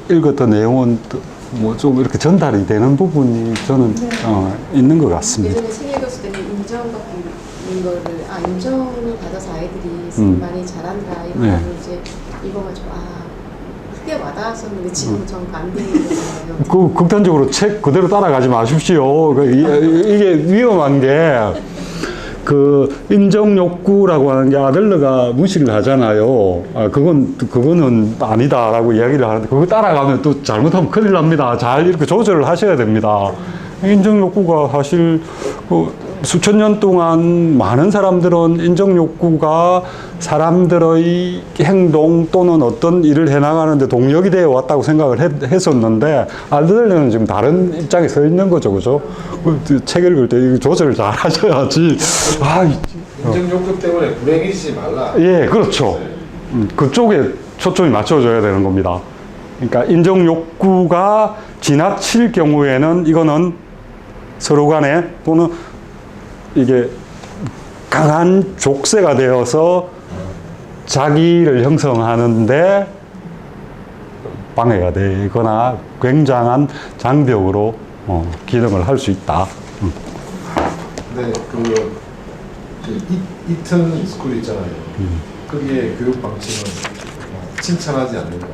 읽었던 내용은 뭐 좀 이렇게 전달이 되는 부분이 저는 있는 것 같습니다. 예전에 책 읽었을 때는 인정받는 거를 인정을 받아서 아이들이 많이 잘한다 이런 네. 거를 이제 읽어가지고 크게 와닿았었는데 지금 전 반대예요. 극단적으로 책 그대로 따라가지 마십시오. 이게 위험한 게, 인정 욕구라고 하는 게 아들러가 무시를 하잖아요. 그거는 아니다라고 이야기를 하는데, 그거 따라가면 또 잘못하면 큰일 납니다. 잘 이렇게 조절을 하셔야 됩니다. 인정 욕구가 사실, 수천 년 동안 많은 사람들은 인정 욕구가 사람들의 행동 또는 어떤 일을 해나가는데 동력이 되어 왔다고 생각을 했었는데, 아들들은 지금 다른 입장에 서 있는 거죠, 그죠? 책 읽을 때 조절을 잘 하셔야지. 인정 욕구 때문에 불행해지지 말라. 예, 그렇죠. 그쪽에 초점이 맞춰져야 되는 겁니다. 그러니까 인정 욕구가 지나칠 경우에는 이거는 서로 간에 또는 이게 강한 족쇄가 되어서 자기를 형성하는데 방해가 되거나 굉장한 장벽으로 기능을 할 수 있다. 근데 이튼 스쿨 있잖아요. 거기에 교육 방침은 칭찬하지 않는 거.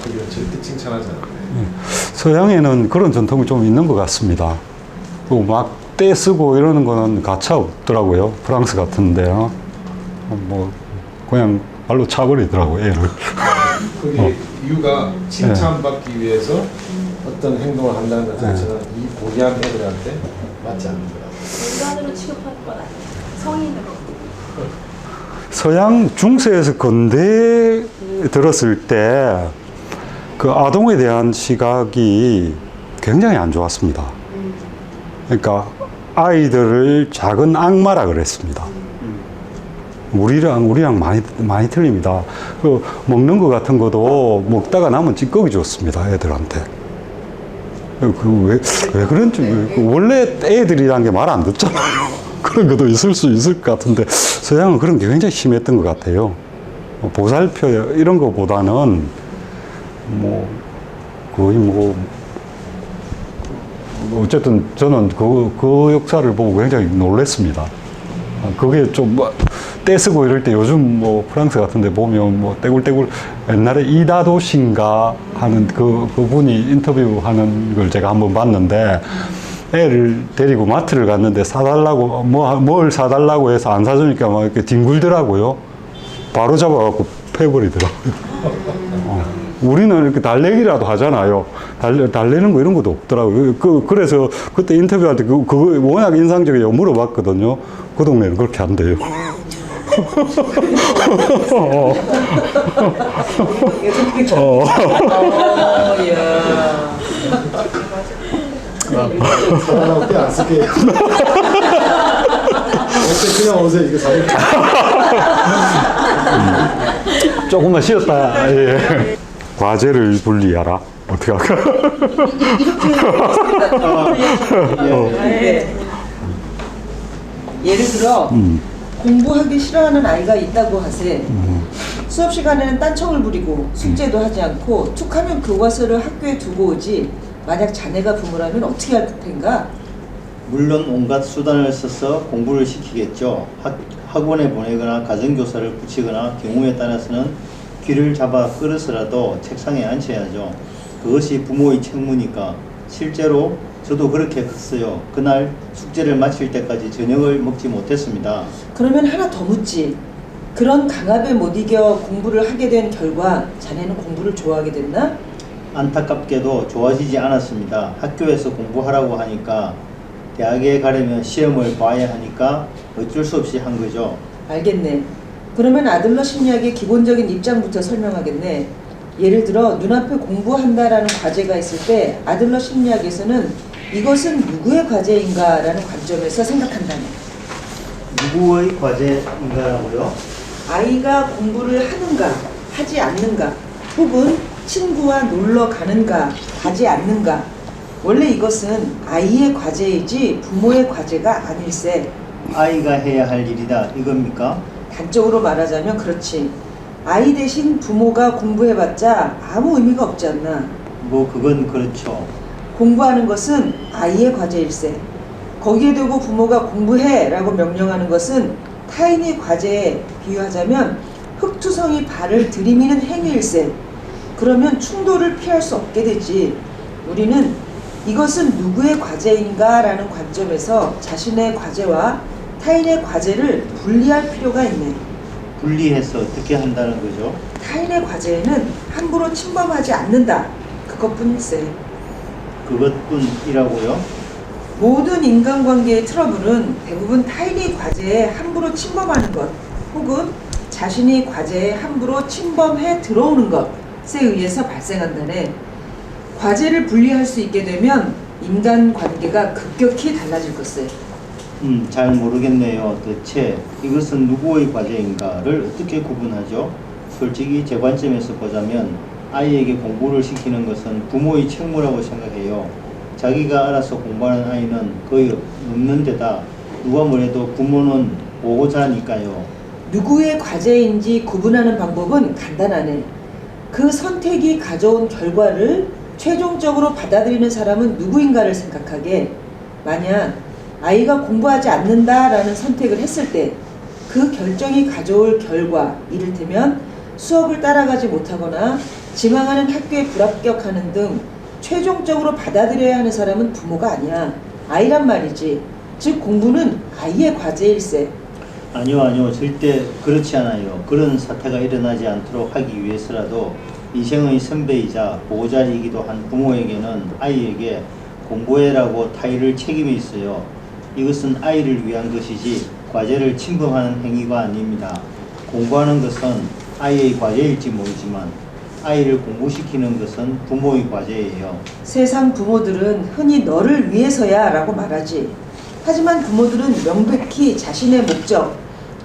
거기는 절대 칭찬하지 않는데. 서양에는 그런 전통이 좀 있는 것 같습니다. 막 떼쓰고 이러는 거는 가차 없더라고요. 프랑스 같은데요. 뭐 그냥 발로 차버리더라고요, 애를. 그게 이유가 칭찬받기 위해서 어떤 행동을 한다는 것 자체는 이 고귀한 애들한테 맞지 않는 거라. 인간으로 취급하는 건 아니에요. 성인으로. 서양 중세에서 근대에 들었을 때 그 아동에 대한 시각이 굉장히 안 좋았습니다. 그러니까 아이들을 작은 악마라 그랬습니다. 우리랑 많이 틀립니다. 먹는 거 같은 것도 먹다가 남은 찌꺼기 줬습니다, 애들한테. 왜 그런지, 원래 애들이란 게 말 안 듣잖아요. 그런 것도 있을 수 있을 것 같은데, 서양은 그런 게 굉장히 심했던 것 같아요. 보살펴, 이런 것보다는, 거의 어쨌든 저는 그 역사를 보고 굉장히 놀랐습니다. 그게 좀 떼쓰고 이럴 때 요즘 프랑스 같은 데 보면 떼굴떼굴 옛날에 이다도신가 하는 그분이 인터뷰하는 걸 제가 한번 봤는데, 애를 데리고 마트를 갔는데 사달라고, 뭘 사달라고 해서 안 사주니까 막 이렇게 뒹굴더라고요. 바로 잡아갖고 패버리더라고요. 우리는 이렇게 달래기라도 하잖아요. 달래는 거 이런 것도 없더라고요. 그래서 그때 인터뷰할 때 그거 워낙 인상적이어서 물어봤거든요. 그 동네는 그렇게 안 돼요. 사달라고 떼안 쓸게요. 그냥 오세요. 이거 사줄게. 조금만 쉬었다. 예. 과제를 분리하라. 어떻게 할까? 예를 들어 공부하기 싫어하는 아이가 있다고 하세. 수업 시간에는 딴청을 부리고 숙제도 하지 않고 툭하면 교과서를 학교에 두고 오지. 만약 자네가 부모라면 어떻게 할 텐가? 물론 온갖 수단을 써서 공부를 시키겠죠. 학원에 보내거나 가정교사를 붙이거나 경우에 따라서는 귀를 잡아 끌어서라도 책상에 앉혀야죠. 그것이 부모의 책무니까. 실제로 저도 그렇게 컸어요. 그날 숙제를 마칠 때까지 저녁을 먹지 못했습니다. 그러면 하나 더 묻지. 그런 강압에 못 이겨 공부를 하게 된 결과 자네는 공부를 좋아하게 됐나? 안타깝게도 좋아지지 않았습니다. 학교에서 공부하라고 하니까 대학에 가려면 시험을 봐야 하니까 어쩔 수 없이 한 거죠. 알겠네. 그러면 아들러 심리학의 기본적인 입장부터 설명하겠네. 예를 들어 눈앞에 공부한다라는 과제가 있을 때 아들러 심리학에서는 이것은 누구의 과제인가라는 관점에서 생각한다네. 누구의 과제인가라고요? 아이가 공부를 하는가, 하지 않는가, 혹은 친구와 놀러 가는가, 가지 않는가. 원래 이것은 아이의 과제이지 부모의 과제가 아닐세. 아이가 해야 할 일이다 이겁니까? 단적으로 말하자면 그렇지. 아이 대신 부모가 공부해봤자 아무 의미가 없지 않나. 뭐 그건 그렇죠. 공부하는 것은 아이의 과제일세. 거기에 대고 부모가 공부해 라고 명령하는 것은 타인의 과제에 비유하자면 흙투성이 발을 들이미는 행위일세. 그러면 충돌을 피할 수 없게 되지. 우리는 이것은 누구의 과제인가 라는 관점에서 자신의 과제와 타인의 과제를 분리할 필요가 있네. 분리해서 어떻게 한다는 거죠? 타인의 과제에는 함부로 침범하지 않는다. 그것뿐일세. 그것뿐이라고요? 모든 인간관계의 트러블은 대부분 타인의 과제에 함부로 침범하는 것 혹은 자신의 과제에 함부로 침범해 들어오는 것에 의해서 발생한다네. 과제를 분리할 수 있게 되면 인간관계가 급격히 달라질 것세. 잘 모르겠네요. 대체 이것은 누구의 과제인가를 어떻게 구분하죠? 솔직히 제 관점에서 보자면 아이에게 공부를 시키는 것은 부모의 책무라고 생각해요. 자기가 알아서 공부하는 아이는 거의 없는 데다 누가 뭐래도 부모는 보호자니까요. 누구의 과제인지 구분하는 방법은 간단하네. 그 선택이 가져온 결과를 최종적으로 받아들이는 사람은 누구인가를 생각하게. 만약 아이가 공부하지 않는다라는 선택을 했을 때 그 결정이 가져올 결과, 이를테면 수업을 따라가지 못하거나 지망하는 학교에 불합격하는 등 최종적으로 받아들여야 하는 사람은 부모가 아니야. 아이란 말이지. 즉 공부는 아이의 과제일세. 아니요. 절대 그렇지 않아요. 그런 사태가 일어나지 않도록 하기 위해서라도 인생의 선배이자 보호자이기도 한 부모에게는 아이에게 공부해라고 타일을 책임이 있어요. 이것은 아이를 위한 것이지 과제를 침범하는 행위가 아닙니다. 공부하는 것은 아이의 과제일지 모르지만 아이를 공부시키는 것은 부모의 과제예요. 세상 부모들은 흔히 너를 위해서야 라고 말하지. 하지만 부모들은 명백히 자신의 목적,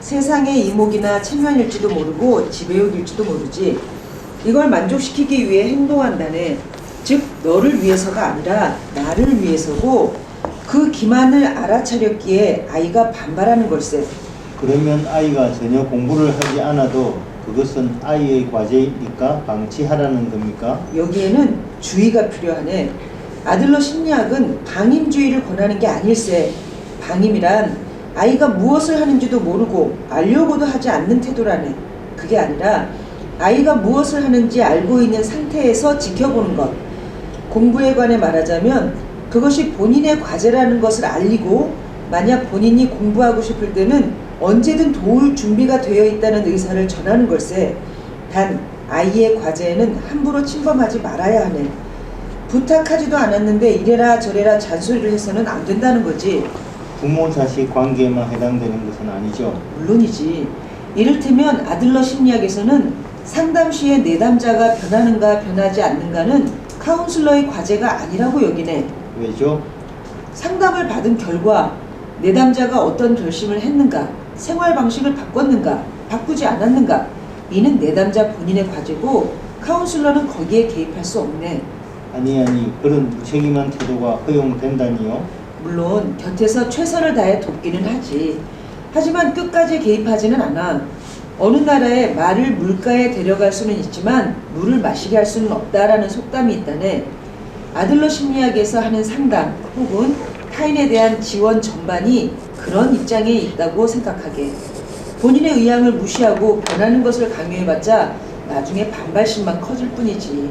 세상의 이목이나 체면일지도 모르고 지배욕일지도 모르지. 이걸 만족시키기 위해 행동한다네. 즉 너를 위해서가 아니라 나를 위해서고 그 기만을 알아차렸기에 아이가 반발하는 걸세. 그러면 아이가 전혀 공부를 하지 않아도 그것은 아이의 과제이니까 방치하라는 겁니까? 여기에는 주의가 필요하네. 아들러 심리학은 방임주의를 권하는 게 아닐세. 방임이란 아이가 무엇을 하는지도 모르고 알려고도 하지 않는 태도라네. 그게 아니라 아이가 무엇을 하는지 알고 있는 상태에서 지켜보는 것. 공부에 관해 말하자면 그것이 본인의 과제라는 것을 알리고 만약 본인이 공부하고 싶을 때는 언제든 도울 준비가 되어 있다는 의사를 전하는 걸세. 단 아이의 과제에는 함부로 침범하지 말아야 하네. 부탁하지도 않았는데 이래라 저래라 잔소리를 해서는 안 된다는 거지. 부모 자식 관계에만 해당되는 것은 아니죠. 물론이지. 이를테면 아들러 심리학에서는 상담 시에 내담자가 변하는가 변하지 않는가는 카운슬러의 과제가 아니라고 여기네. 왜죠? 상담을 받은 결과 내담자가 어떤 결심을 했는가, 생활 방식을 바꿨는가, 바꾸지 않았는가, 이는 내담자 본인의 과제고 카운슬러는 거기에 개입할 수 없네. 아니 그런 무책임한 태도가 허용된다니요? 물론 곁에서 최선을 다해 돕기는 하지. 하지만 끝까지 개입하지는 않아. 어느 나라에 말을 물가에 데려갈 수는 있지만 물을 마시게 할 수는 없다라는 속담이 있다네. 아들러 심리학에서 하는 상담 혹은 타인에 대한 지원 전반이 그런 입장에 있다고 생각하게. 본인의 의향을 무시하고 변하는 것을 강요해봤자 나중에 반발심만 커질 뿐이지.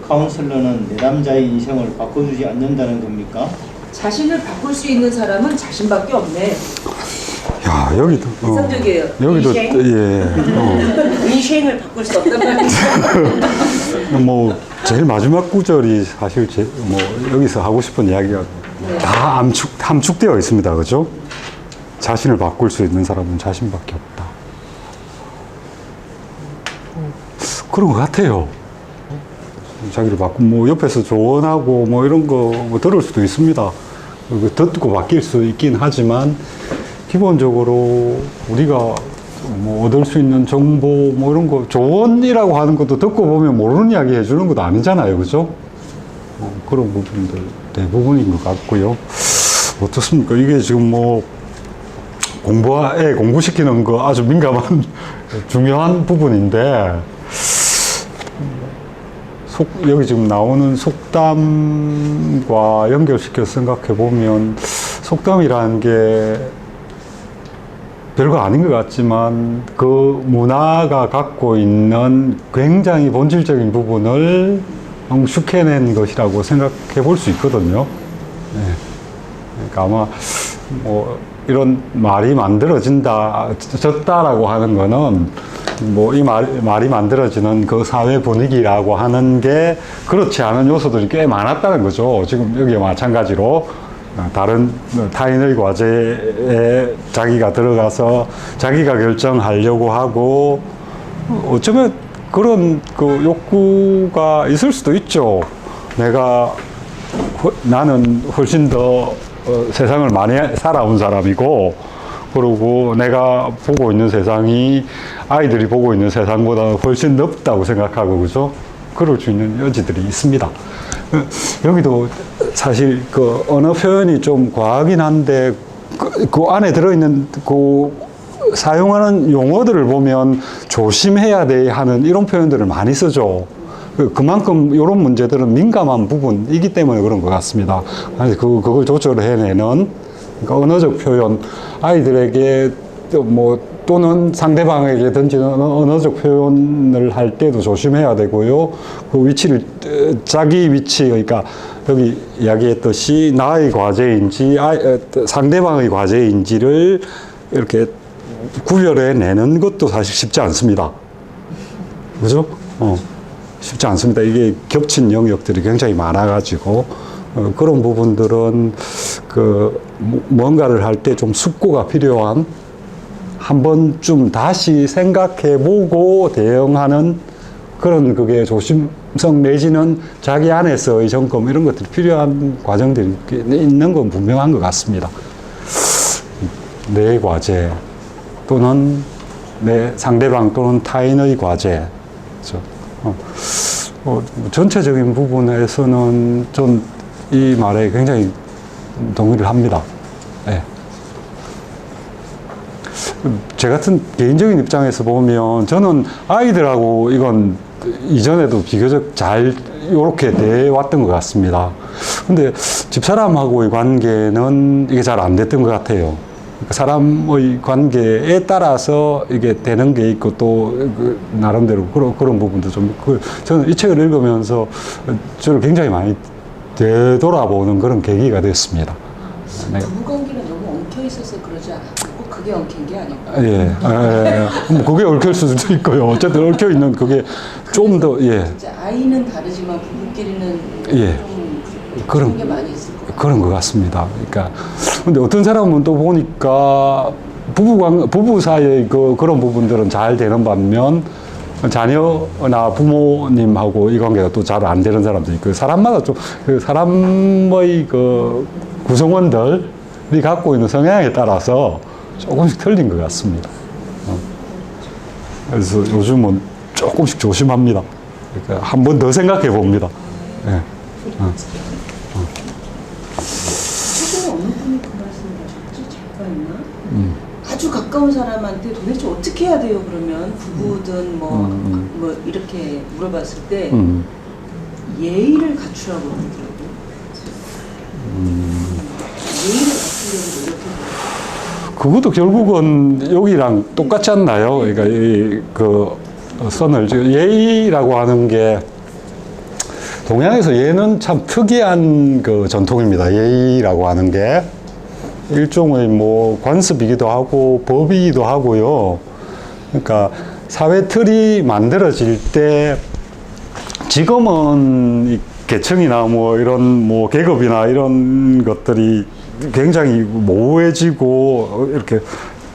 카운슬러는 내담자의 인생을 바꿔주지 않는다는 겁니까? 자신을 바꿀 수 있는 사람은 자신밖에 없네. 야, 여기도. 이상적이에요. 여기도, 인생? 예. 인생을 바꿀 수 없단 말이죠. 뭐, 제일 마지막 구절이 사실 뭐, 여기서 하고 싶은 이야기가 다 함축되어 있습니다. 그죠? 자신을 바꿀 수 있는 사람은 자신밖에 없다. 그런 것 같아요. 자기를 바꾸, 뭐, 옆에서 조언하고 뭐, 이런 거 뭐 들을 수도 있습니다. 듣고 바뀔 수 있긴 하지만, 기본적으로 우리가 뭐 얻을 수 있는 정보 뭐 이런 거 조언이라고 하는 것도 듣고 보면 모르는 이야기 해주는 것도 아니잖아요. 그죠? 그런 부분들 대부분인 것 같고요. 어떻습니까? 이게 지금 뭐 공부시키는 거 아주 민감한 중요한 부분인데 여기 지금 나오는 속담과 연결시켜 생각해 보면 속담이라는 게 별거 아닌 것 같지만 그 문화가 갖고 있는 굉장히 본질적인 부분을 응축해낸 것이라고 생각해 볼 수 있거든요. 네. 그러니까 아마 뭐 이런 말이 만들어졌다라고 하는 거는 뭐 이 말이 만들어지는 그 사회 분위기라고 하는 게 그렇지 않은 요소들이 꽤 많았다는 거죠. 지금 여기에 마찬가지로 다른 타인의 과제에 자기가 들어가서 자기가 결정하려고 하고 어쩌면 그런 그 욕구가 있을 수도 있죠. 나는 훨씬 더 세상을 많이 살아온 사람이고 그리고 내가 보고 있는 세상이 아이들이 보고 있는 세상보다 훨씬 넓다고 생각하고 그죠? 그럴 수 있는 여지들이 있습니다. 여기도 사실 그 언어 표현이 좀 과하긴 한데 그 안에 들어있는 그 사용하는 용어들을 보면 조심해야 돼 하는 이런 표현들을 많이 쓰죠. 그만큼 이런 문제들은 민감한 부분이기 때문에 그런 것 같습니다. 그걸 조절해내는 그러니까 언어적 표현, 아이들에게 또는 상대방에게 던지는 언어적 표현을 할 때도 조심해야 되고요. 그 위치를, 자기 위치, 그러니까 여기 이야기했듯이 나의 과제인지, 상대방의 과제인지를 이렇게 구별해내는 것도 사실 쉽지 않습니다. 그죠? 쉽지 않습니다. 이게 겹친 영역들이 굉장히 많아가지고, 그런 부분들은 뭔가를 할 때 좀 숙고가 필요한 한 번쯤 다시 생각해보고 대응하는 그런 그게 조심성 내지는 자기 안에서의 점검 이런 것들이 필요한 과정들이 있는 건 분명한 것 같습니다. 내 과제 또는 내 상대방 또는 타인의 과제. 그렇죠? 전체적인 부분에서는 전 이 말에 굉장히 동의를 합니다. 네. 제 같은 개인적인 입장에서 보면 저는 아이들하고 이건 이전에도 비교적 잘 이렇게 돼왔던 것 같습니다. 근데 집사람하고의 관계는 이게 잘 안 됐던 것 같아요. 사람의 관계에 따라서 이게 되는 게 있고 또 나름대로 그런 부분도 좀 저는 이 책을 읽으면서 저를 굉장히 많이 되돌아보는 그런 계기가 됐습니다. 네. 부부관계는 너무 엉켜 있어서 그러지 않아요? 꼭 그게 엉킨 게 아닐까? 예, 그게 얽힐 수도 있고요. 어쨌든 얽혀 있는 그게 좀 더 진짜 아이는 다르지만 부부끼리는 좀 그런 게 많이 있을 것 같아요. 그런 것 같습니다. 그러니까 근데 어떤 사람은 또 보니까 부부 사이의 그런 부분들은 잘 되는 반면 자녀나 부모님하고 이 관계가 또 잘 안 되는 사람도 있고 사람마다 좀 사람의 구성원들이 갖고 있는 성향에 따라서 조금씩 틀린 것 같습니다. 그래서 요즘은 조금씩 조심합니다. 그러니까 한 번 더 생각해 봅니다. 네. 최근에 어느 분이 그 말씀을 하셨지? 제가 있나? 아주 가까운 사람한테 도대체 어떻게 해야 돼요? 그러면 부부든 뭐 이렇게 물어봤을 때 예의를 갖추라고 그러더라고요. 예의를 갖추려고 노력해요. 그것도 결국은 여기랑 똑같지 않나요? 그러니까 선을 예의라고 하는 게 동양에서 예는 참 특이한 그 전통입니다. 예의라고 하는 게 일종의 뭐 관습이기도 하고 법이기도 하고요. 그러니까 사회 틀이 만들어질 때 지금은 이 계층이나 뭐 이런 뭐 계급이나 이런 것들이 굉장히 모호해지고 이렇게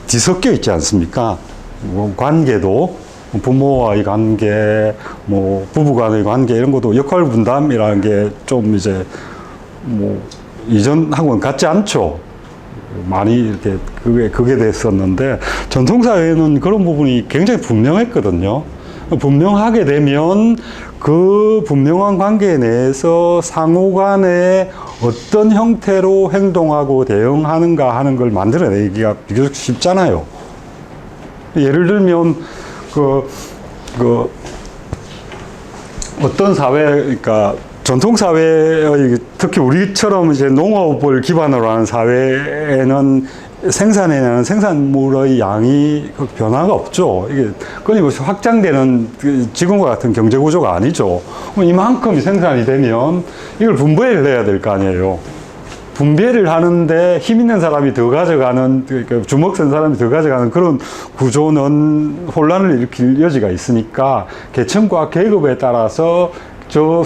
뒤섞여 있지 않습니까? 뭐 관계도 부모와의 관계, 뭐 부부 간의 관계 이런 것도 역할 분담이라는 게 좀 이제 뭐 이전하고는 같지 않죠. 많이 이렇게 그게 됐었는데 전통사회는 그런 부분이 굉장히 분명했거든요. 분명하게 되면 그 분명한 관계 내에서 상호 간에 어떤 형태로 행동하고 대응하는가 하는 걸 만들어내기가 비교적 쉽잖아요. 예를 들면 어떤 사회, 그러니까 전통사회의 특히 우리처럼 이제 농업을 기반으로 하는 사회에는 생산해내는 생산물의 양이 변화가 없죠. 이게 끊임없이 확장되는 지금과 같은 경제 구조가 아니죠. 이만큼이 생산이 되면 이걸 분배를 해야 될 거 아니에요. 분배를 하는데 힘 있는 사람이 더 가져가는, 그러니까 주먹 쓴 사람이 더 가져가는 그런 구조는 혼란을 일으킬 여지가 있으니까 계층과 계급에 따라서 저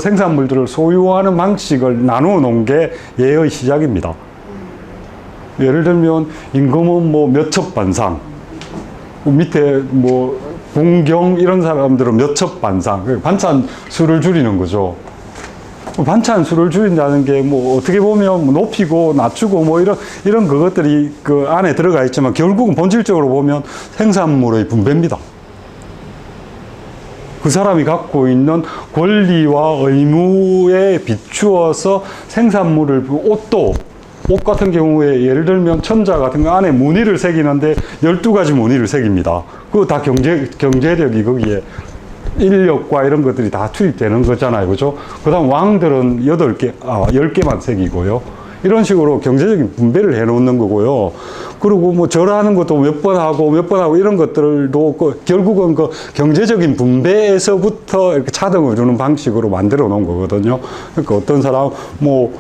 생산물들을 소유하는 방식을 나누어 놓은 게 예의 시작입니다. 예를 들면 임금은 뭐 몇 첩 반상, 밑에 뭐 공경 이런 사람들은 몇 첩 반상, 반찬 수를 줄이는 거죠. 반찬 수를 줄인다는 게 뭐 어떻게 보면 뭐 높이고 낮추고 뭐 이런 그것들이 그 안에 들어가 있지만 결국은 본질적으로 보면 생산물의 분배입니다. 그 사람이 갖고 있는 권리와 의무에 비추어서 생산물을, 옷 같은 경우에 예를 들면 천자 같은 거 안에 무늬를 새기는데 12가지 무늬를 새깁니다. 그거 다 경제력이 거기에 인력과 이런 것들이 다 투입되는 거잖아요. 그죠? 그 다음 왕들은 10개만 새기고요. 이런 식으로 경제적인 분배를 해 놓는 거고요. 그리고 뭐 절하는 것도 몇 번 하고 이런 것들도 결국은 그 경제적인 분배에서부터 이렇게 차등을 주는 방식으로 만들어 놓은 거거든요. 그러니까 어떤 사람, 뭐,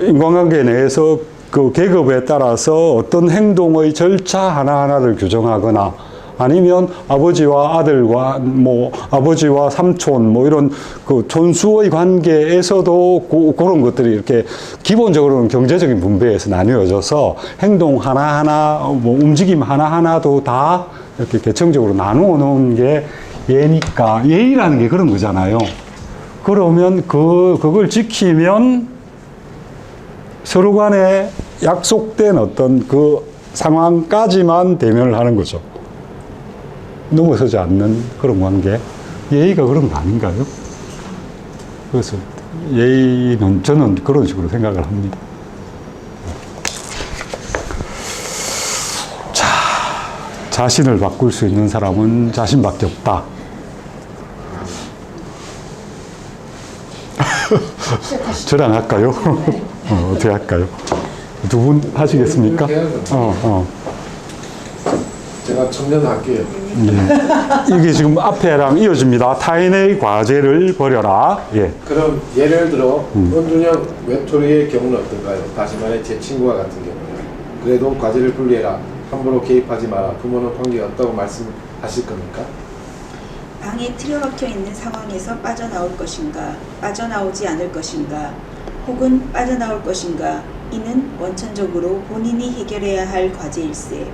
인간관계 내에서 그 계급에 따라서 어떤 행동의 절차 하나하나를 규정하거나 아니면 아버지와 아들과 뭐 아버지와 삼촌 뭐 이런 그 촌수의 관계에서도 그런 것들이 이렇게 기본적으로는 경제적인 분배에서 나뉘어져서 행동 하나하나 뭐 움직임 하나하나도 다 이렇게 계층적으로 나누어 놓은 게 예니까, 예의라는 게 그런 거잖아요. 그러면 그걸 지키면 서로 간에 약속된 어떤 그 상황까지만 대면을 하는 거죠. 넘어서지 않는 그런 관계. 예의가 그런 거 아닌가요? 그래서 예의는 저는 그런 식으로 생각을 합니다. 자, 자신을 바꿀 수 있는 사람은 자신밖에 없다. 저랑 할까요? 어떻게 할까요? 두 분 하시겠습니까? 제가 청년할게요. 예. 이게 지금 앞에랑 이어집니다. 타인의 과제를 버려라. 예. 그럼 예를 들어 은준형 외톨이의 경우는 어떤가요? 다시 말해 제 친구와 같은 경우는 그래도 과제를 분리해라. 함부로 개입하지 마라. 부모는 관계가 없다고 말씀하실 겁니까? 방에 틀어박혀 있는 상황에서 빠져나올 것인가, 빠져나오지 않을 것인가, 혹은 빠져나올 것인가, 이는 원천적으로 본인이 해결해야 할 과제일세.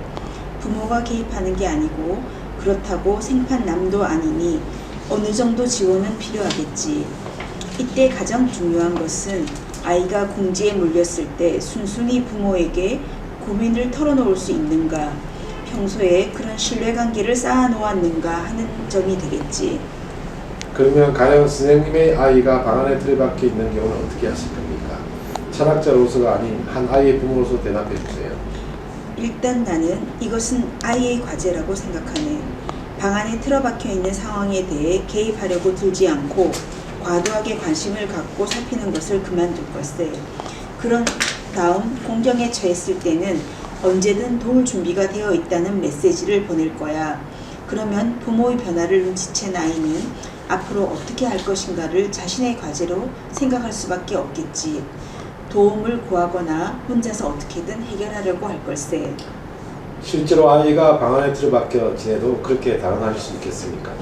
부모가 개입하는 게 아니고 그렇다고 생판남도 아니니 어느 정도 지원은 필요하겠지. 이때 가장 중요한 것은 아이가 궁지에 물렸을 때 순순히 부모에게 고민을 털어놓을 수 있는가, 평소에 그런 신뢰관계를 쌓아놓았는가 하는 점이 되겠지. 그러면 가령 선생님의 아이가 방 안에 틀어박혀 있는 경우는 어떻게 하실 겁니까? 철학자로서가 아닌 한 아이의 부모로서 대답해 주세요. 일단 나는 이것은 아이의 과제라고 생각하네. 방 안에 틀어박혀 있는 상황에 대해 개입하려고 들지 않고 과도하게 관심을 갖고 살피는 것을 그만둘 것세. 그런 다음 공경에 처했을 때는 언제든 도울 준비가 되어 있다는 메시지를 보낼 거야. 그러면 부모의 변화를 눈치챈 아이는 앞으로 어떻게 할 것인가를 자신의 과제로 생각할 수밖에 없겠지. 도움을 구하거나 혼자서 어떻게든 해결하려고 할 걸세. 실제로 아이가 방 안에 틀어박혀 지내도 그렇게 달아나실 수 있겠습니까?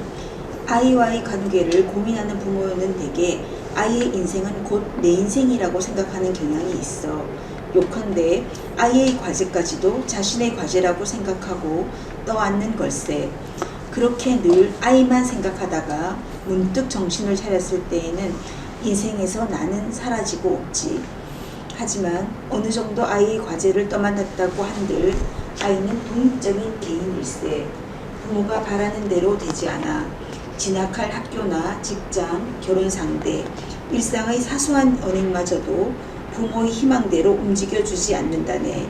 아이와의 관계를 고민하는 부모는 대개 아이의 인생은 곧 내 인생이라고 생각하는 경향이 있어. 요컨대 아이의 과제까지도 자신의 과제라고 생각하고 떠안는 걸세. 그렇게 늘 아이만 생각하다가 문득 정신을 차렸을 때에는 인생에서 나는 사라지고 없지. 하지만 어느 정도 아이의 과제를 떠맡았다고 한들 아이는 독립적인 개인일세. 부모가 바라는 대로 되지 않아. 진학할 학교나 직장, 결혼 상대, 일상의 사소한 언행마저도 부모의 희망대로 움직여주지 않는다네.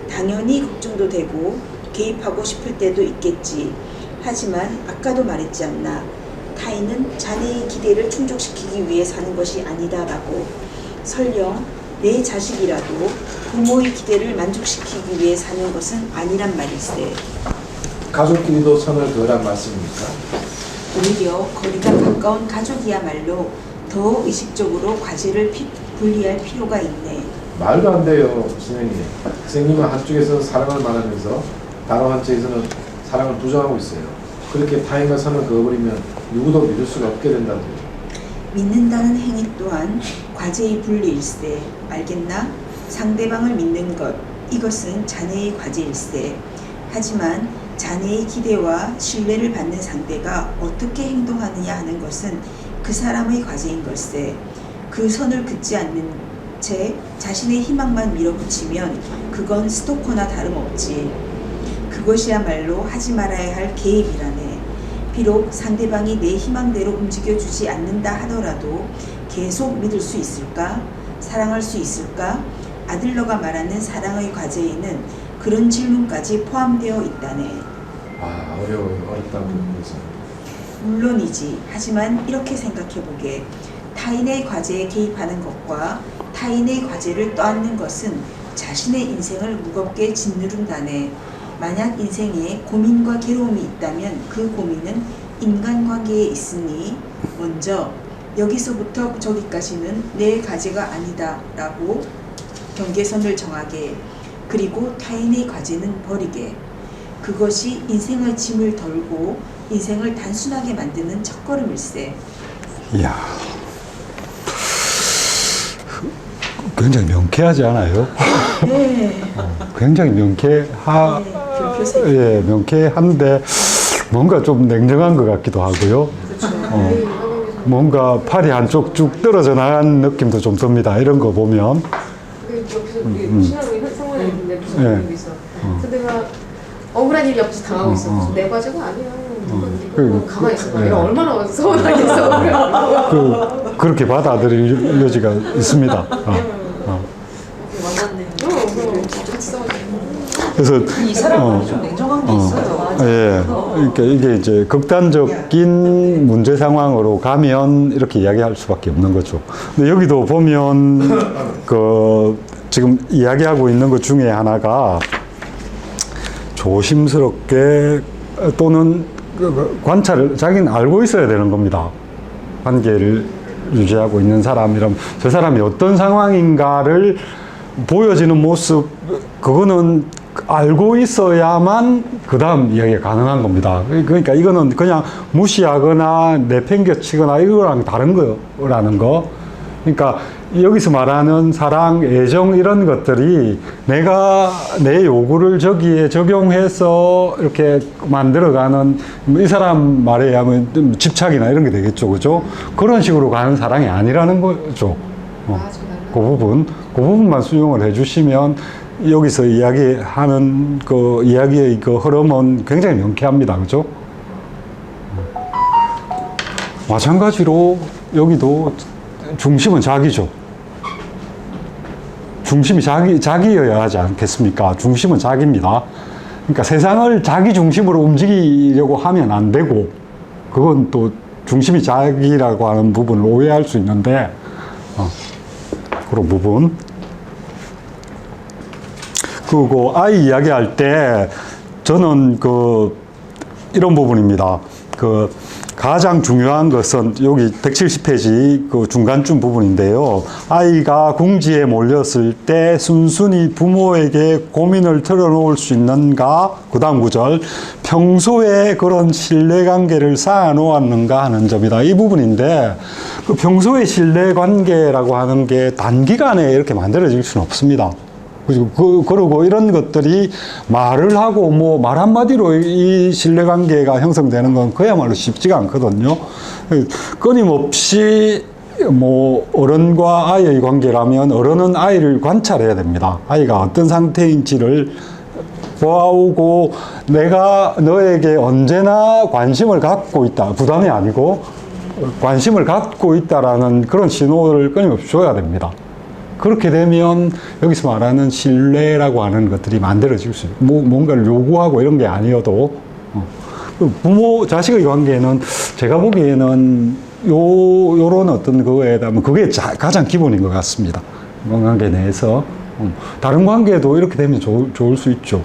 당연히 걱정도 되고 개입하고 싶을 때도 있겠지. 하지만 아까도 말했지 않나. 타인은 자네의 기대를 충족시키기 위해 사는 것이 아니다라고. 설령 내 자식이라도 부모의 기대를 만족시키기 위해 사는 것은 아니란 말일세. 가족끼리도 선을 그으란 말씀입니까? 오히려 거리가 가까운 가족이야말로 더 의식적으로 과제를 분리할 필요가 있네. 말도 안 돼요, 선생님. 선생님은 한쪽에서는 사랑을 말하면서 다른 한쪽에서는 사랑을 부정하고 있어요. 그렇게 타인과 선을 그어버리면 누구도 믿을 수가 없게 된다고요. 믿는다는 행위 또한 과제의 분리일세. 알겠나? 상대방을 믿는 것, 이것은 자네의 과제일세. 하지만 자네의 기대와 신뢰를 받는 상대가 어떻게 행동하느냐 하는 것은 그 사람의 과제인 걸세. 그 선을 긋지 않는 채 자신의 희망만 밀어붙이면 그건 스토커나 다름없지. 그것이야말로 하지 말아야 할 개입이라네. 비록 상대방이 내 희망대로 움직여주지 않는다 하더라도 계속 믿을 수 있을까? 사랑할 수 있을까? 아들러가 말하는 사랑의 과제에는 그런 질문까지 포함되어 있다네. 아, 어려워요. 어렵다고 그래서. 물론이지. 하지만 이렇게 생각해보게. 타인의 과제에 개입하는 것과 타인의 과제를 떠안는 것은 자신의 인생을 무겁게 짓누른다네. 만약 인생에 고민과 괴로움이 있다면 그 고민은 인간관계에 있으니 먼저 여기서부터 저기까지는 내 과제가 아니다 라고 경계선을 정하게. 그리고 타인의 과제는 버리게. 그것이 인생의 짐을 덜고 인생을 단순하게 만드는 첫걸음일세. 이야, 굉장히 명쾌하지 않아요? 네. 굉장히 예, 명쾌한데 뭔가 좀 냉정한 것 같기도 하고요. 뭔가 팔이 한쪽 쭉 떨어져 나간 느낌도 좀 듭니다. 이런 거 보면. 옆에서 우리 신랑이 상관이 있는데 무슨 네. 일이 있어. 근데 내가 억울한 일이 옆에서 당하고 있어. 내 과제가 아니야. 그, 가만히 있어. 네. 내가 얼마나 서운하겠어. 그렇게 받아들일 여지가 있습니다. 만났네. 같이 싸우자. 그래서 이 사람은 좀 냉정한 게 있어요. 예, 그러니까 이게 이제 극단적인 문제 상황으로 가면 이렇게 이야기할 수밖에 없는 거죠. 근데 여기도 보면 그 지금 이야기하고 있는 것 중에 하나가 조심스럽게 또는 관찰을 자기는 알고 있어야 되는 겁니다. 관계를 유지하고 있는 사람이라면 저 사람이 어떤 상황인가를 보여지는 모습, 그거는 알고 있어야만 그 다음 이야기가 가능한 겁니다. 그러니까 이거는 그냥 무시하거나 내팽겨치거나 이거랑 다른 거라는 거. 그러니까 여기서 말하는 사랑, 애정 이런 것들이 내가 내 요구를 저기에 적용해서 이렇게 만들어가는 이 사람 말에 의하면 집착이나 이런 게 되겠죠. 그죠? 그런 식으로 가는 사랑이 아니라는 거죠. 그 부분만 수용을 해주시면 여기서 이야기하는 그 이야기의 그 흐름은 굉장히 명쾌합니다. 그죠? 마찬가지로 여기도 중심은 자기죠. 중심이 자기여야 하지 않겠습니까? 중심은 자기입니다. 그러니까 세상을 자기 중심으로 움직이려고 하면 안 되고, 그건 또 중심이 자기라고 하는 부분을 오해할 수 있는데, 그런 부분. 그리고 아이 이야기할 때 저는 이런 부분입니다. 가장 중요한 것은 여기 170페이지 그 중간쯤 부분인데요. 아이가 궁지에 몰렸을 때 순순히 부모에게 고민을 털어놓을 수 있는가? 그 다음 구절. 평소에 그런 신뢰관계를 쌓아놓았는가 하는 점이다. 이 부분인데 그 평소에 신뢰관계라고 하는 게 단기간에 이렇게 만들어질 수는 없습니다. 그리고 이런 것들이 말을 하고 뭐 말 한마디로 이 신뢰관계가 형성되는 건 그야말로 쉽지가 않거든요. 끊임없이 뭐 어른과 아이의 관계라면 어른은 아이를 관찰해야 됩니다. 아이가 어떤 상태인지를 보아오고 내가 너에게 언제나 관심을 갖고 있다. 부담이 아니고 관심을 갖고 있다라는 그런 신호를 끊임없이 줘야 됩니다. 그렇게 되면 여기서 말하는 신뢰라고 하는 것들이 만들어질 수 있어요. 뭔가를 요구하고 이런 게 아니어도 부모 자식의 관계는 제가 보기에는 요런 어떤 그거에 대한 그게 가장 기본인 것 같습니다. 관계 내에서 다른 관계도 이렇게 되면 좋을 수 있죠.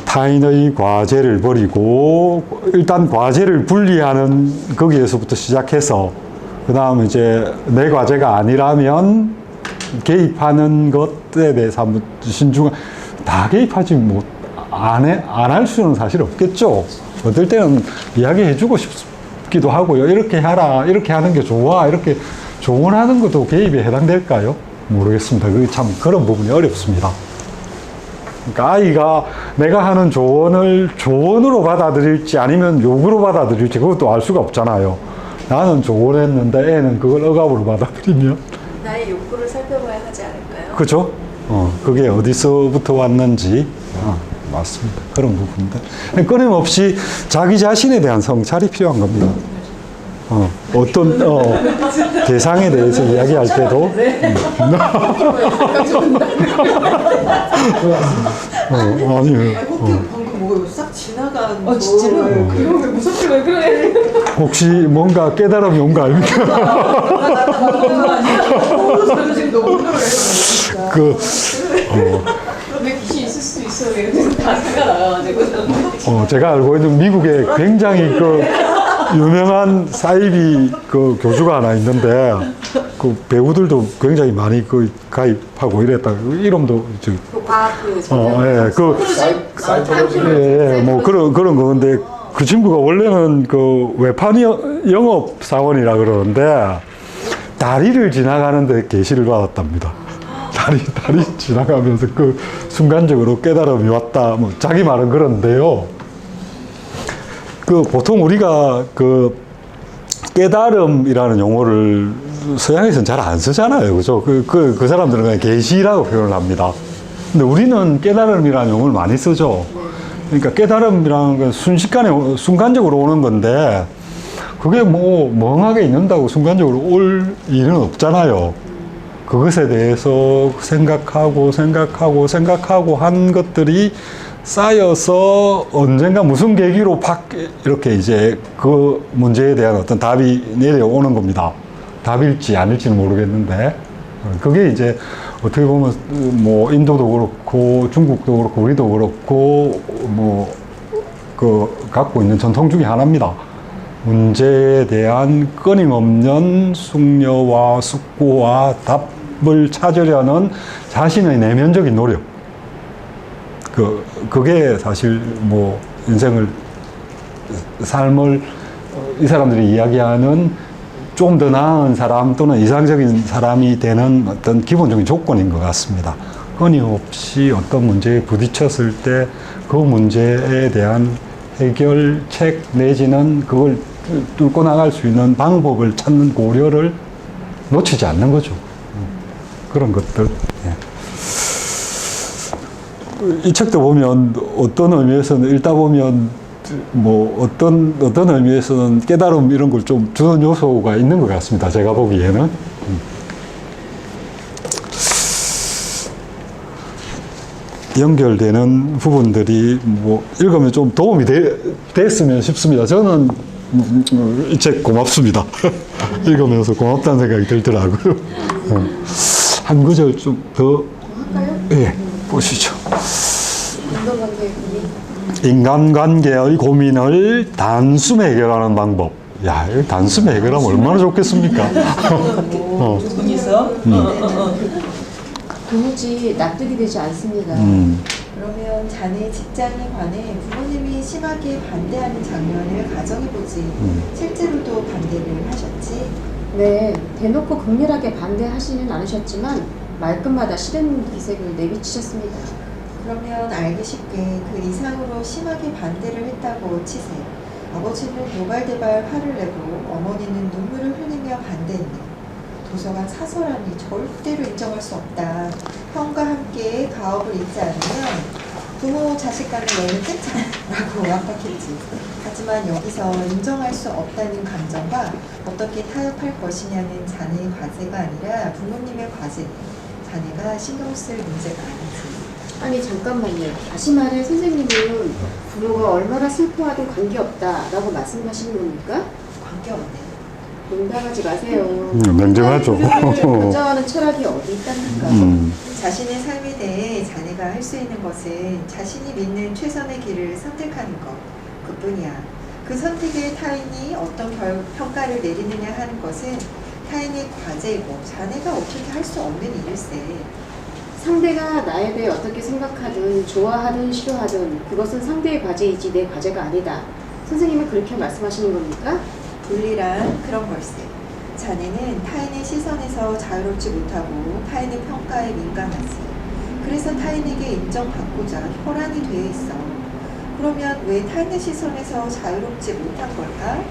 타인의 과제를 버리고 일단 과제를 분리하는 거기에서부터 시작해서 그 다음에 이제 내 과제가 아니라면 개입하는 것에 대해서 한번 신중한 다 개입하지 뭐 안 할 수는 사실 없겠죠. 어떨 때는 이야기해주고 싶기도 하고요. 이렇게 하라, 이렇게 하는 게 좋아, 이렇게 조언하는 것도 개입에 해당될까요? 모르겠습니다. 그게 참 그런 부분이 어렵습니다. 그러니까 아이가 내가 하는 조언을 조언으로 받아들일지 아니면 욕으로 받아들일지 그것도 알 수가 없잖아요. 나는 조언했는데 애는 그걸 억압으로 받아들이면 나의 욕구를 살펴봐야 하지 않을까요? 그죠? 그게 어디서부터 왔는지 맞습니다. 그런 부분들 끊임없이 자기 자신에 대한 성찰이 필요한 겁니다. 어떤 대상에 대해서 이야기할 때도 아니에요. 방금 뭐가 싹 지나간 진짜로? 그거 왜 무섭게 왜 그래? 혹시 뭔가 깨달음이 온 거 아닙니까? 왜 귀신 있을 수도 있어. 이러면서 다 생각나가지고. 제가 알고 있는 미국에 굉장히 그 유명한 사이비 그 교주가 하나 있는데 그 배우들도 굉장히 많이 그 가입하고 이랬다. 이름도 뭐 그런 건데 그 친구가 원래는 그 외판 영업 사원이라 그러는데 다리를 지나가는데 계시를 받았답니다. 다리 지나가면서 그 순간적으로 깨달음이 왔다. 뭐 자기 말은 그런데요. 그 보통 우리가 그 깨달음이라는 용어를 서양에서는 잘 안 쓰잖아요. 그죠? 그 사람들은 그냥 계시라고 표현을 합니다. 근데 우리는 깨달음이라는 용어를 많이 쓰죠. 그러니까 깨달음이라는 건 순식간에, 순간적으로 오는 건데, 그게 뭐 멍하게 있는다고 순간적으로 올 일은 없잖아요. 그것에 대해서 생각하고 한 것들이 쌓여서 언젠가 무슨 계기로 팍 이렇게 이제 그 문제에 대한 어떤 답이 내려오는 겁니다. 답일지 아닐지는 모르겠는데 그게 이제 어떻게 보면 뭐 인도도 그렇고 중국도 그렇고 우리도 그렇고 뭐 그 갖고 있는 전통 중에 하나입니다. 문제에 대한 끊임없는 숙려와 숙고와 답을 찾으려는 자신의 내면적인 노력. 그게 사실 뭐 삶을 이 사람들이 이야기하는 좀 더 나은 사람 또는 이상적인 사람이 되는 어떤 기본적인 조건인 것 같습니다. 끊임없이 어떤 문제에 부딪혔을 때 그 문제에 대한 해결책 내지는 그걸 뚫고 나갈 수 있는 방법을 찾는 고려를 놓치지 않는 거죠. 그런 것들. 이 책도 보면 어떤 의미에서는 읽다 보면 뭐 어떤 의미에서는 깨달음 이런 걸 좀 주는 요소가 있는 것 같습니다. 제가 보기에는. 연결되는 부분들이 뭐 읽으면 좀 도움이 됐으면 싶습니다. 저는 이 책 고맙습니다. 읽으면서 고맙다는 생각이 들더라고요. 한 구절 좀 더. 할까요? 예, 보시죠. 인간관계의 인간관계의 고민을 단숨에 해결하는 방법. 야, 이거 단숨에 해결하면 얼마나 좋겠습니까? 두 분이서 도무지 납득이 되지 않습니다. 그러면 자네 직장에 관해 부모님이 심하게 반대하는 장면을 가정해보지. 실제로도 반대를 하셨지? 네, 대놓고 극렬하게 반대하지는 않으셨지만 말끝마다 싫은 기색을 내비치셨습니다. 그러면 알기 쉽게 그 이상으로 심하게 반대를 했다고 치세요. 아버지는 노발대발 화를 내고 어머니는 눈물을 흘리며 반대했네. 도서관 사설하니 절대로 인정할 수 없다. 형과 함께 가업을 잇지 않으면 부모 자식 간의 연이 끝이라고 압박했지. 하지만 여기서 인정할 수 없다는 감정과 어떻게 타협할 것이냐는 자네의 과제가 아니라 부모님의 과제네. 자네가 신경 쓸 문제가 아니지. 아니 잠깐만요. 다시 말해 선생님은 부모가 얼마나 슬퍼하든 관계없다라고 말씀하시는 겁니까? 관계없네. 농담하지 마세요. 냉정하죠. 교정하는 철학이 어디 있답니까? 자신의 삶에 대해 자네가 할 수 있는 것은 자신이 믿는 최선의 길을 선택하는 것. 그뿐이야. 그 선택에 타인이 어떤 평가를 내리느냐 하는 것은 타인의 과제이고 자네가 어떻게 할 수 없는 일일세. 상대가 나에 대해 어떻게 생각하든 좋아하든 싫어하든 그것은 상대의 과제이지 내 과제가 아니다. 선생님은 그렇게 말씀하시는 겁니까? 분리란 그런 걸세. 자네는 타인의 시선에서 자유롭지 못하고 타인의 평가에 민감하지. 그래서 타인에게 인정받고자 혈안이 되어 있어. 그러면 왜 타인의 시선에서 자유롭지 못한 걸까?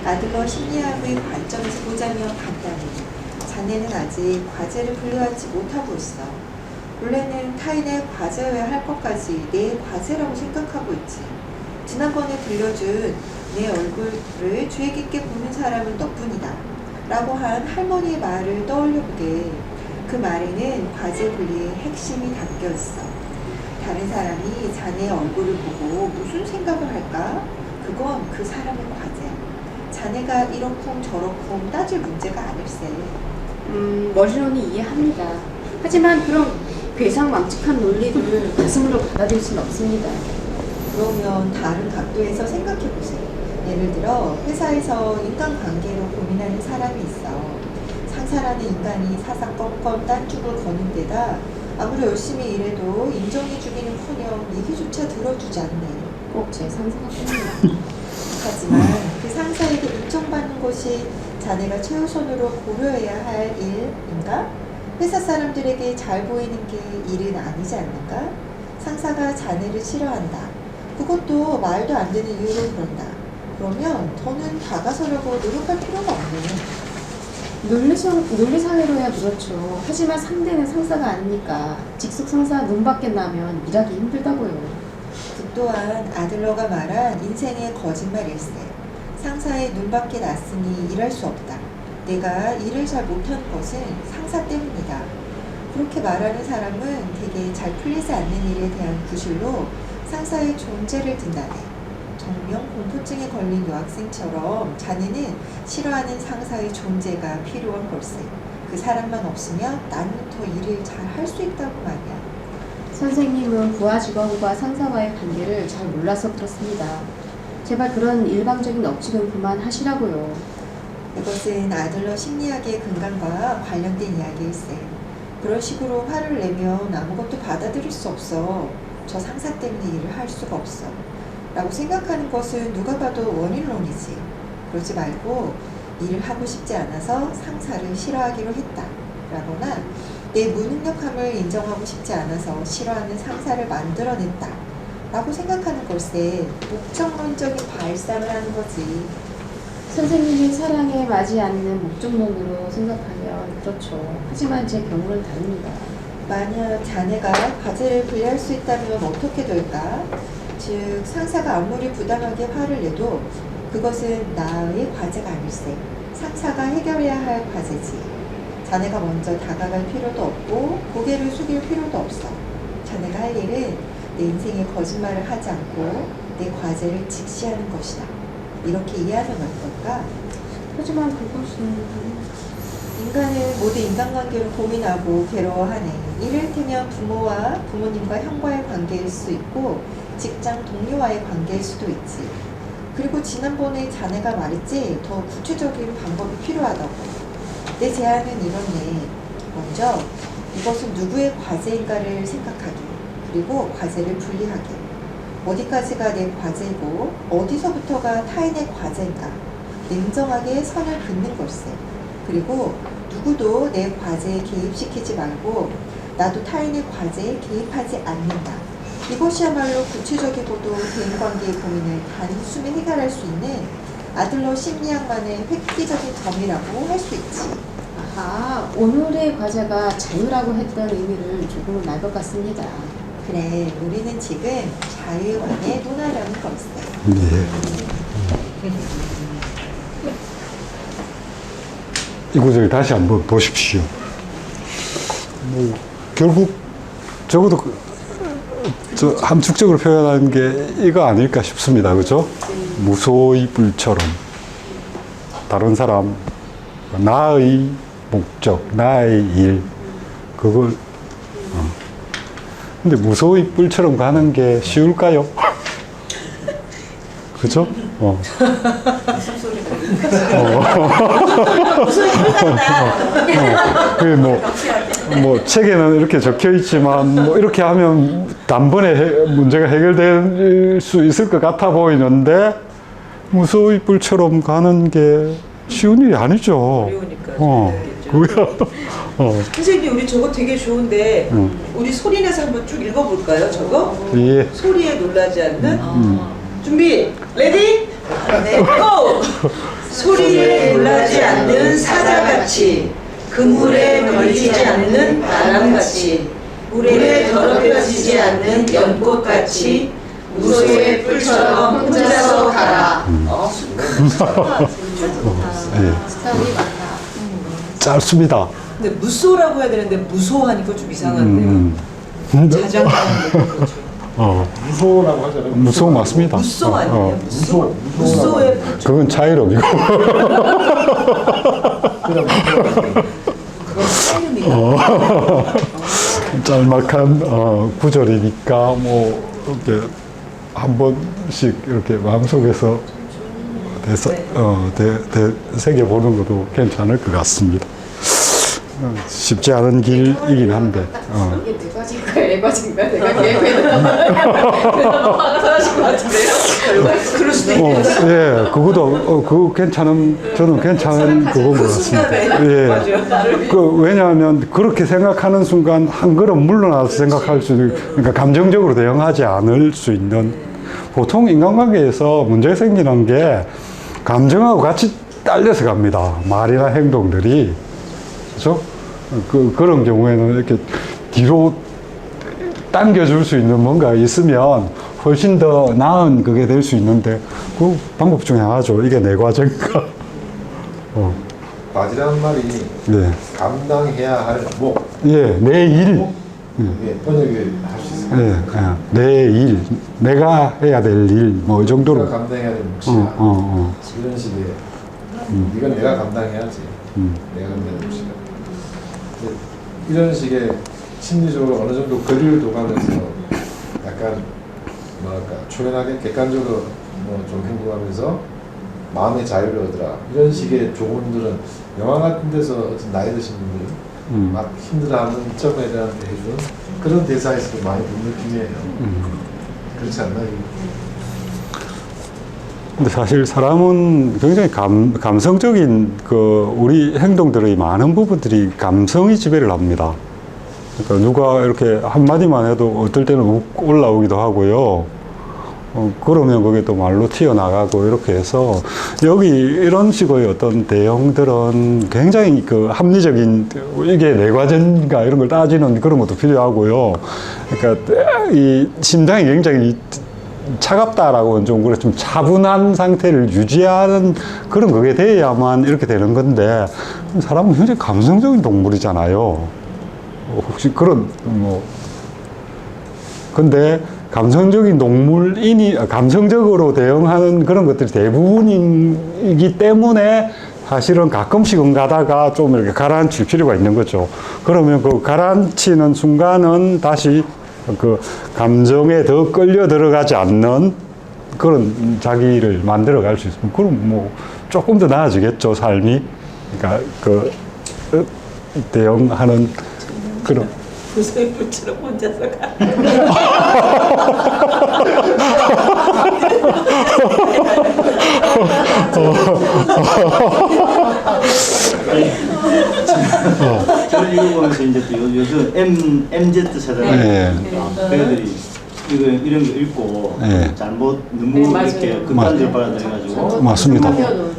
아들러 심리학의 관점에서 보자면 간단히 자네는 아직 과제를 분류하지 못하고 있어. 원래는 타인의 과제여야 할 것까지 내 과제라고 생각하고 있지. 지난번에 들려준 내 얼굴을 주의 깊게 보는 사람은 너뿐이다 라고 한 할머니의 말을 떠올려보게. 그 말에는 과제 분리의 핵심이 담겨 있어. 다른 사람이 자네의 얼굴을 보고 무슨 생각을 할까? 그건 그 사람의 과제야. 자네가 이러쿵 저러쿵 따질 문제가 아닐세. 머리로는 이해합니다. 하지만 그런 괴상망측한 논리를 가슴으로 받아들일 수는 없습니다. 그러면 다른 각도에서 생각해보세요. 예를 들어 회사에서 인간관계로 고민하는 사람이 있어. 상사라는 인간이 사사건건 딴죽을 거는 데다 아무리 열심히 일해도 인정해주기는커녕 얘기조차 들어주지 않네. 꼭 제 상사가 됩니다. 하지만 그 상사에게 인정받는 것이 자네가 최우선으로 고려해야 할 일인가? 회사 사람들에게 잘 보이는 게 일은 아니지 않는가? 상사가 자네를 싫어한다. 그것도 말도 안 되는 이유로 그런다. 그러면 더는 다가서려고 노력할 필요가 없네. 논리사회로야 그렇죠. 하지만 상대는 상사가 아니니까 직속 상사 눈밖에 나면 일하기 힘들다고요. 그 또한 아들러가 말한 인생의 거짓말일세. 상사의 눈밖에 났으니 일할 수 없다. 내가 일을 잘 못하는 것은 상사 때문이다. 그렇게 말하는 사람은 되게 잘 풀리지 않는 일에 대한 구실로 상사의 존재를 든다네. 정령 공포증에 걸린 여학생처럼 자네는 싫어하는 상사의 존재가 필요한 걸세. 그 사람만 없으면 나는 더 일을 잘 할 수 있다고 말이야. 선생님은 부하 직원과 상사와의 관계를 잘 몰라서 그렇습니다. 제발 그런 일방적인 억측은 그만하시라고요. 이것은 아들러 심리학의 근간과 관련된 이야기일세. 그런 식으로 화를 내면 아무것도 받아들일 수 없어. 저 상사 때문에 일을 할 수가 없어. 라고 생각하는 것은 누가 봐도 원인론이지. 그러지 말고 일을 하고 싶지 않아서 상사를 싫어하기로 했다. 라거나 내 무능력함을 인정하고 싶지 않아서 싫어하는 상사를 만들어냈다. 라고 생각하는 걸세. 목적론적인 발상을 하는 거지. 선생님이 사랑에 맞지 않는 목적론으로 생각하면 그렇죠. 하지만 제 경우는 다릅니다. 만약 자네가 과제를 분리할 수 있다면 어떻게 될까? 즉 상사가 아무리 부당하게 화를 내도 그것은 나의 과제가 아닐세. 상사가 해결해야 할 과제지. 자네가 먼저 다가갈 필요도 없고 고개를 숙일 필요도 없어. 자네가 할 일은 내 인생에 거짓말을 하지 않고 내 과제를 직시하는 것이다. 이렇게 이해하면 어떨까? 하지만 그것은 인간은 모두 인간관계로 고민하고 괴로워하네. 이를테면 부모와 부모님과 형과의 관계일 수 있고 직장 동료와의 관계일 수도 있지. 그리고 지난번에 자네가 말했지, 더 구체적인 방법이 필요하다고. 내 제안은 이렇네. 먼저 이것은 누구의 과제인가를 생각하게, 그리고 과제를 분리하게. 어디까지가 내 과제이고 어디서부터가 타인의 과제인가 냉정하게 선을 긋는 걸세. 그리고 누구도 내 과제에 개입시키지 말고 나도 타인의 과제에 개입하지 않는다. 이것이야말로 구체적이고도 대인관계의 고민을 단숨에 해결할 수 있는 아들러 심리학만의 획기적인 점이라고 할 수 있지. 아하, 오늘의 과제가 자유라고 했던 의미를 조금은 알 것 같습니다. 그래, 우리는 지금 자유에 관해 논하려는 걸세. 예. 이 구절을 다시 한번 보십시오. 뭐, 결국 적어도 저 함축적으로 표현하는 게 이거 아닐까 싶습니다. 그죠? 무소의 뿔처럼 다른 사람, 나의 목적, 나의 일, 그걸 근데 무소의 뿔처럼 가는 게 쉬울까요? 그죠? 뭐 책에는 이렇게 적혀 있지만 뭐 이렇게 하면 단번에 문제가 해결될 수 있을 것 같아 보이는데 무소의 뿔처럼 가는 게 쉬운 일이 아니죠. 어려우니까. 선생님, 우리 저거 되게 좋은데 우리 소리내서 한번 쭉 읽어볼까요? 저거? 예. 소리에 놀라지 않는 준비 레디 고! 소리에 놀라지 않는 사자같이 그물에 걸리지 않는 바람같이 물에 더럽혀지지 않는 연꽃같이 무소의 뿔처럼 혼자서 가라. 예. 스타일이 많다. 짧습니다. 근데 무소라고 해야 되는데 무소하니까 좀 이상한데요. 자장가는 거죠. 무소라고 하잖아요. 무소 맞습니다. 무소 아니에요? 무소? 무소의 뿔처럼. 그건 차이롬이고. 그건 차이름이다. 짤막한 구절이니까 뭐 이렇게 한 번씩 이렇게 마음속에서 되새겨 보는 것도 괜찮을 것 같습니다. 쉽지 않은 길이긴 한데. 이게 내 과제인가 애 과제인가 내가 계획해도 화가 사라질 것 같은데요? 그럴 수도 있겠어요. 예, 그것도 그거 저는 괜찮은 그건 것 같습니다. 예, 왜냐하면 그렇게 생각하는 순간 한 걸음 물러나서 생각할 수 있는, 그러니까 감정적으로 대응하지 않을 수 있는. 보통 인간관계에서 문제가 생기는 게 감정하고 같이 딸려서 갑니다. 말이나 행동들이. 그렇죠? 그런 경우에는 이렇게 뒤로 당겨줄 수 있는 뭔가 있으면 훨씬 더 나은 그게 될 수 있는데 그 방법 중에 하나죠. 이게 내 과제인가? 과제라는 말이 네. 감당해야 할 목. 예, 내 일. 예, 번역을 할 수 있습니다. 예, 내 일. 내가 해야 될 일. 뭐 이 정도로. 내가 감당해야 될 몫이야. 이런 식의. 이건 내가 감당해야지. 내가 감당해야 될 몫이야. 이런 식의 심리적으로 어느 정도 거리를 둬가면서 약간 뭐랄까 초연하게 객관적으로 뭐 좀 행동하면서 마음의 자유를 얻으라 이런 식의 조언들은 영화 같은 데서 어떤 나이 드신 분들 막 힘들어하는 점에 대한 해주는 그런 대사에서도 많이 본 느낌이에요. 그렇지 않나요? 근데 사실 사람은 굉장히 감성적인 우리 행동들의 많은 부분들이 감성이 지배를 합니다. 그러니까 누가 이렇게 한마디만 해도 어떨 때는 욱 올라오기도 하고요. 그러면 그게 또 말로 튀어나가고 이렇게 해서 여기 이런 식의 어떤 대형들은 굉장히 합리적인 이게 내 과제인가 이런 걸 따지는 그런 것도 필요하고요. 그러니까 이 심장이 굉장히 차갑다라고는 좀 그래 좀 차분한 상태를 유지하는 그런 그게 돼야만 이렇게 되는 건데 사람은 굉장히 감성적인 동물이잖아요. 혹시 그런 근데 감성적인 감성적으로 대응하는 그런 것들이 대부분이기 때문에 사실은 가끔씩은 가다가 좀 이렇게 가라앉힐 필요가 있는 거죠. 그러면 그 가라앉히는 순간은 다시 그 감정에 더 끌려 들어가지 않는 그런 자기를 만들어 갈 수 있으면 그럼 뭐 조금 더 나아지겠죠, 삶이. 그러니까 그 대응하는 그런. 구슬불처럼 혼자서 가. 저는 이거 보면서 이제 또 요즘 MZ 세대가 예. 애들이 이런 거 읽고 예. 잘못 너무 이렇게 극단적으로 받아들여가지고 맞습니다.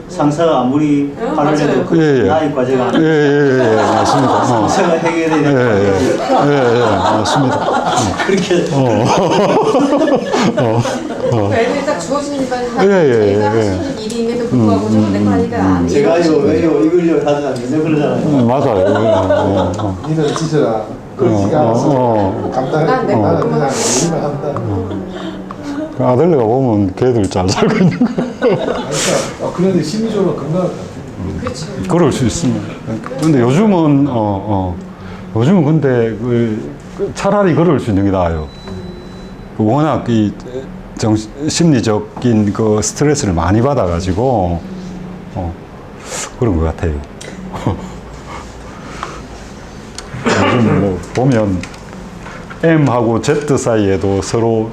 상사가 아무리 화를 내도 예, 예. 나의 과제가 아니고 예, 맞습니다. 상사가 해결해야 예, 되는 맞습니다. 그렇게 애들이 딱 주어진 일만 예, 예, 자기가 할 예. 수 있는 일임에도 불구하고 저거 내거 아니가 안 제가 이거 이루어지는 왜요 이걸요 하다가 맨날 그러잖아요. 맞아요. 니는 찢어라. 그렇지가 않아서 감당해. 난 내 나는 것만 그냥 하지. 일만 한다. 그 아들네가 보면 걔들 잘 살고 있는 거. 그러니까 그런데 심리적으로 건강할 것 같아. 그럴 수 있습니다. 근데 요즘은 요즘은 근데 차라리 그럴 수 있는 게 나아요. 워낙 이 심리적인 그 스트레스를 많이 받아가지고 그런 것 같아요. 요즘 뭐 보면 M하고 Z 사이에도 서로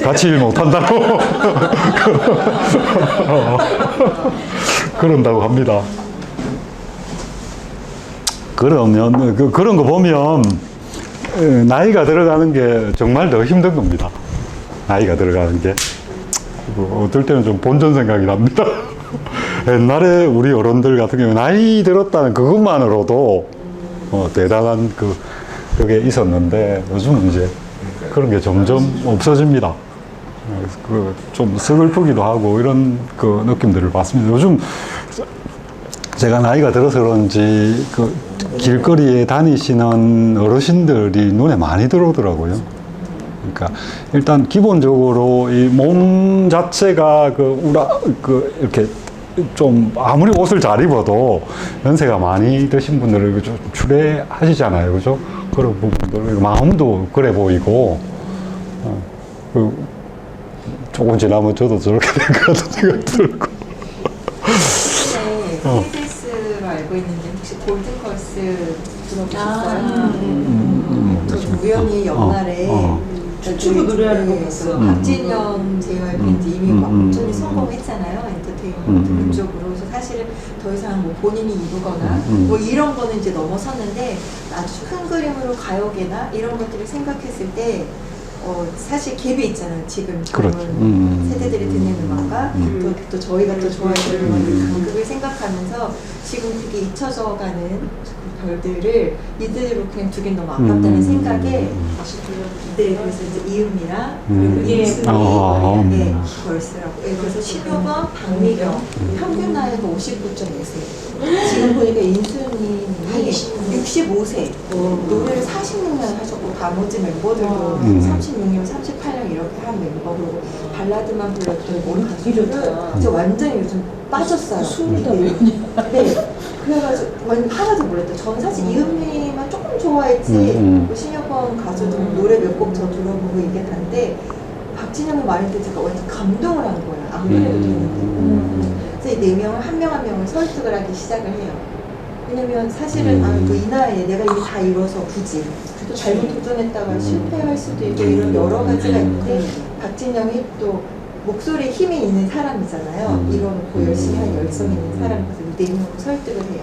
같이 일 못한다고 그런다고 합니다. 그러면 그런 거 보면 나이가 들어가는 게 정말 더 힘든 겁니다. 나이가 들어가는 게 어떨 때는 좀 본전 생각이 납니다. 옛날에 우리 어른들 같은 경우 나이 들었다는 그것만으로도 대단한 그게 있었는데 요즘은 이제 그런 게 점점 없어집니다. 좀 서글프기도 하고 이런 그 느낌들을 받습니다. 요즘 제가 나이가 들어서 그런지 그 길거리에 다니시는 어르신들이 눈에 많이 들어오더라고요. 그러니까 일단 기본적으로 이 몸 자체가 이렇게 좀 아무리 옷을 잘 입어도 연세가 많이 드신 분들을 좀 추레하시잖아요, 그죠? 그런 부분들 마음도 그래 보이고 조금 지나면 저도 저렇게 될 것 같은 생각 들고. KBS로 알고 있는데 혹시 골든걸스 들어보셨어요? 저 우연히 연말에 춤추고 노래하는 거 봤어요. 박진영 JYP인지 이미 완전히 성공했잖아요. 엔터테인먼트 쪽으로. 그래서 사실은 더 이상 뭐 본인이 이루거나 뭐 이런 거는 이제 넘어섰는데 아주 큰 그림으로 가요계나 이런 것들을 생각했을 때 사실 갭이 있잖아요. 지금 그렇죠. 세대들이 듣는 음악과 또 저희가 또 좋아하는 음악의 간극을 생각하면서 지금 그게 잊혀져 가는 별들을 이대로 그냥 두긴 너무 아깝다는 생각에 네, 그래서 이제 이은미랑 그리고 인순이 걸스라고 그래서 신효범, 박미경 평균 나이가 59.5세 지금 보니까 인순이 65세 노래를 46년 하셨고 나머지 멤버들도 36년, 38년 이렇게 한 멤버고 발라드만 불렀던 우리 가수들은 진짜 완전히 요즘 빠졌어요. 숨이 다 외우냐. 네. 그래가지고 완전 하나도 몰랐다. 전 사실 이은미만 조금 좋아했지 뭐 신효범 가수도 노래 몇 곡 더 들어보고 이게 단데 박진영을 많이 듣고 제가 완전 감동을 한 거예요. 안 그래도 되는데. 그래서 이 네 명을 한 명 한 명을 설득을 하기 시작을 해요. 왜냐면 사실은 또 이 나이에 내가 이미 다 이뤄서 굳이 또 잘못 도전했다가 실패할 수도 있고 이런 여러 가지가 있는데 박진영이 또 목소리에 힘이 있는 사람이잖아요. 이뤄놓고 열심히 한 열성 있는 사람이어서 이 네 명을 설득을 해요.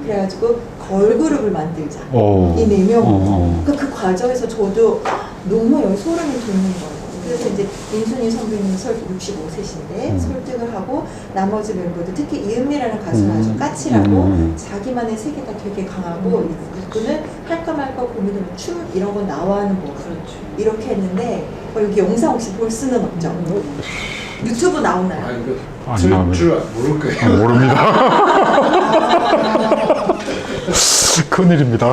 그래가지고 걸그룹을 만들자. 이 네 명. 그 과정에서 저도 너무 여기 소름이 돋는 거예요. 그래서 이제 인순이 선배님은 65세신데 설득을 하고 나머지 멤버들 특히 이은미라는 가수는 아주 까칠하고 자기만의 세계가 되게 강하고 이분은 할까 말까 고민을 춤 이런 거 나와하는 뭐 그렇죠. 이렇게 했는데 여기 영상 혹시 볼 수는 없죠? 유튜브 나오나요? 줄 모를 거예요. 모릅니다. 큰일입니다.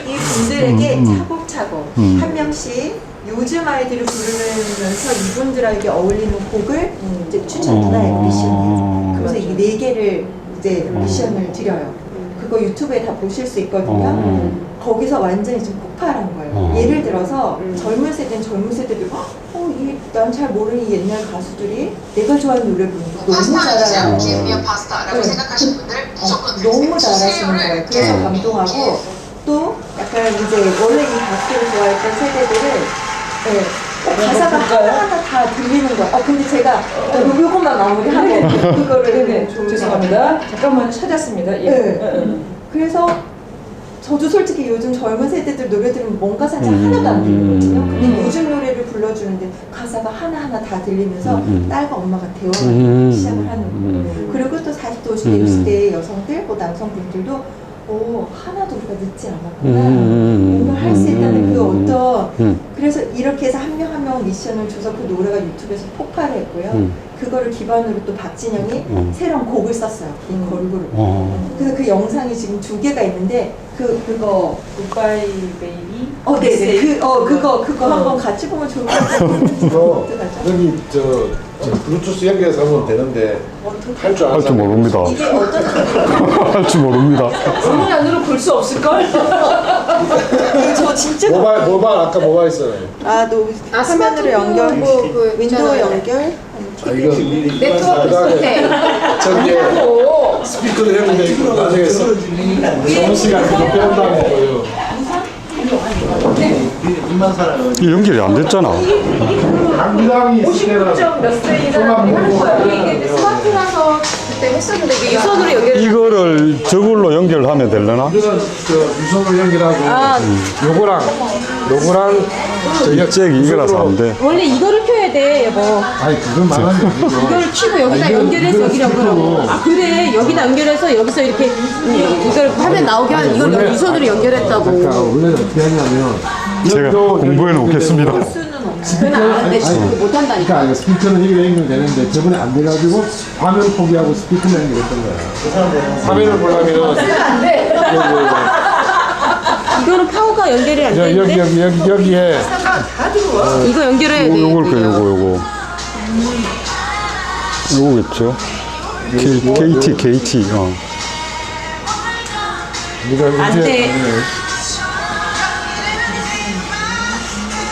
이 분들에게 차곡차곡 한 명씩 요즘 아이들을 부르면서 이분들에게 어울리는 곡을 이제 추천 문화의 미션이에요. 그래서 이 4개를 이제 미션을 드려요. 그거 유튜브에 다 보실 수 있거든요. 거기서 완전히 지금 폭발한 거예요. 예를 들어서 젊은 세대는 젊은 세대들 난 잘 모르는 이 옛날 가수들이 내가 좋아하는 노래 부르는 거 너무 잘하는 거예요. 파스타라고 생각하시는 분들 무조건 너무 잘하시는 거예요. 그래서 감동하고 또 약간 이제 원래 이 가수를 좋아했던 세대들은 가사가 하나하나 다 들리는 거야. 근데 제가 요것만 마무리하고 그거를 죄송합니다. 잠깐만 찾았습니다. 예. 네. 그래서 저도 솔직히 요즘 젊은 세대들 노래 들으면 뭔가 살짝 하나도 안 들리거든요. 근데 요즘 노래를 불러주는데 가사가 하나하나 다 들리면서 딸과 엄마가 대화를 시작을 하는 거예요. 그리고 또 40대, 50대, 60대 여성들, 남성분들도 하나도 우리가 늦지 않았구나. 뭔가 할 수 있다는 그 어떤 그래서 이렇게 해서 한 명 한 명 미션을 줘서 그 노래가 유튜브에서 폭발을 했고요. 그거를 기반으로 또 박진영이 새로운 곡을 썼어요. 긴 걸그룹. 그래서 그 영상이 지금 2개가 있는데 그거 굿바이 베이비. 네네. 그거 한번 같이 보면 좋을 것 같아요. 여기 블루투스 연결해서 하면 되는데 할 줄 할 줄 모릅니다. 이게 어떤 할 줄 모릅니다. 손이 안으로 볼 수 없을걸? 저 진짜 모바일 아까 모바일 있어요. 화면으로 연결, 윈도우 연결. 이거 네트워크 스테 저기 스피커도 했는데 이거 나중에 정원 씨가 그거 빼온다는 거예요. 이 연결이 안 됐잖아. 강비당이 있을 때는 50점 몇 세인 사람이 하는 거야. 이게 스마트라서 그때 했었는데 이게 유선으로 연결. 이거를 저걸로 연결하면 되려나? 이거는 유선으로 연결하고 요거랑 잭이 이거라서 안 돼. 원래 이거를 켜야 돼, 여보. 아니 그건 말하는 게 아니고 이걸 켜고 여기다 연결해서 여기를 연결하고. 그래, 여기다 연결해서 여기서 이렇게 이걸 화면 나오게 한 이걸 유선으로 연결했다고. 그러니까 원래는 어떻게 하냐면 제가 공부해 놓겠습니다. 그건 안 돼. 못 한다니까. 그러니까 아니, 스피커는 이게 연결되는데 저번에 안 돼가지고 화면 포기하고 스피커만 연결했던 거야. 화면을 보려면 이거는 파워가 연결이 안 되는데 여기에 이거 연결해야 돼. 요거겠죠. KT. 안 돼.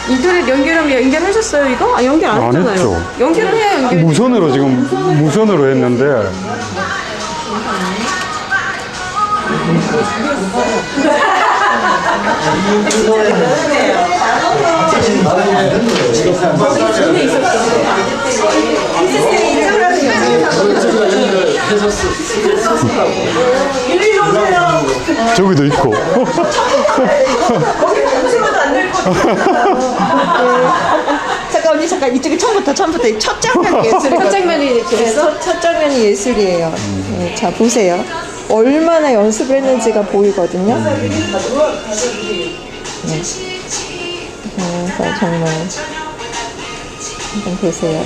인터넷 연결하면 연결하셨어요 이거? 연결 안 안 했잖아요. 했죠. 연결을 해야 연결. 무선으로 지금 무선으로 했는데 저기도 있고. 잠깐 언니 잠깐 이쪽에 처음부터 첫 장면 예술. 첫 장면이 이렇게 해서 첫 장면이 예술이에요. 자 보세요. 얼마나 연습을 했는지가 보이거든요. 그래서 정말 한번 보세요.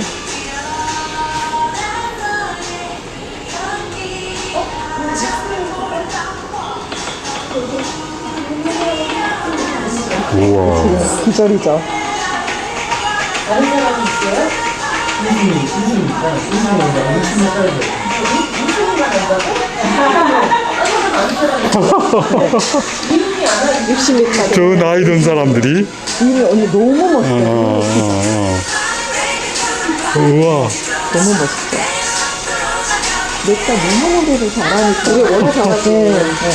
우와. 기절이죠. 저 나이 든 사람들이. 이미 언니 너무 멋있어요. 우와. 너무 멋있죠. 내가 너무 노래를 잘하니까. 우리 원래 잘하지.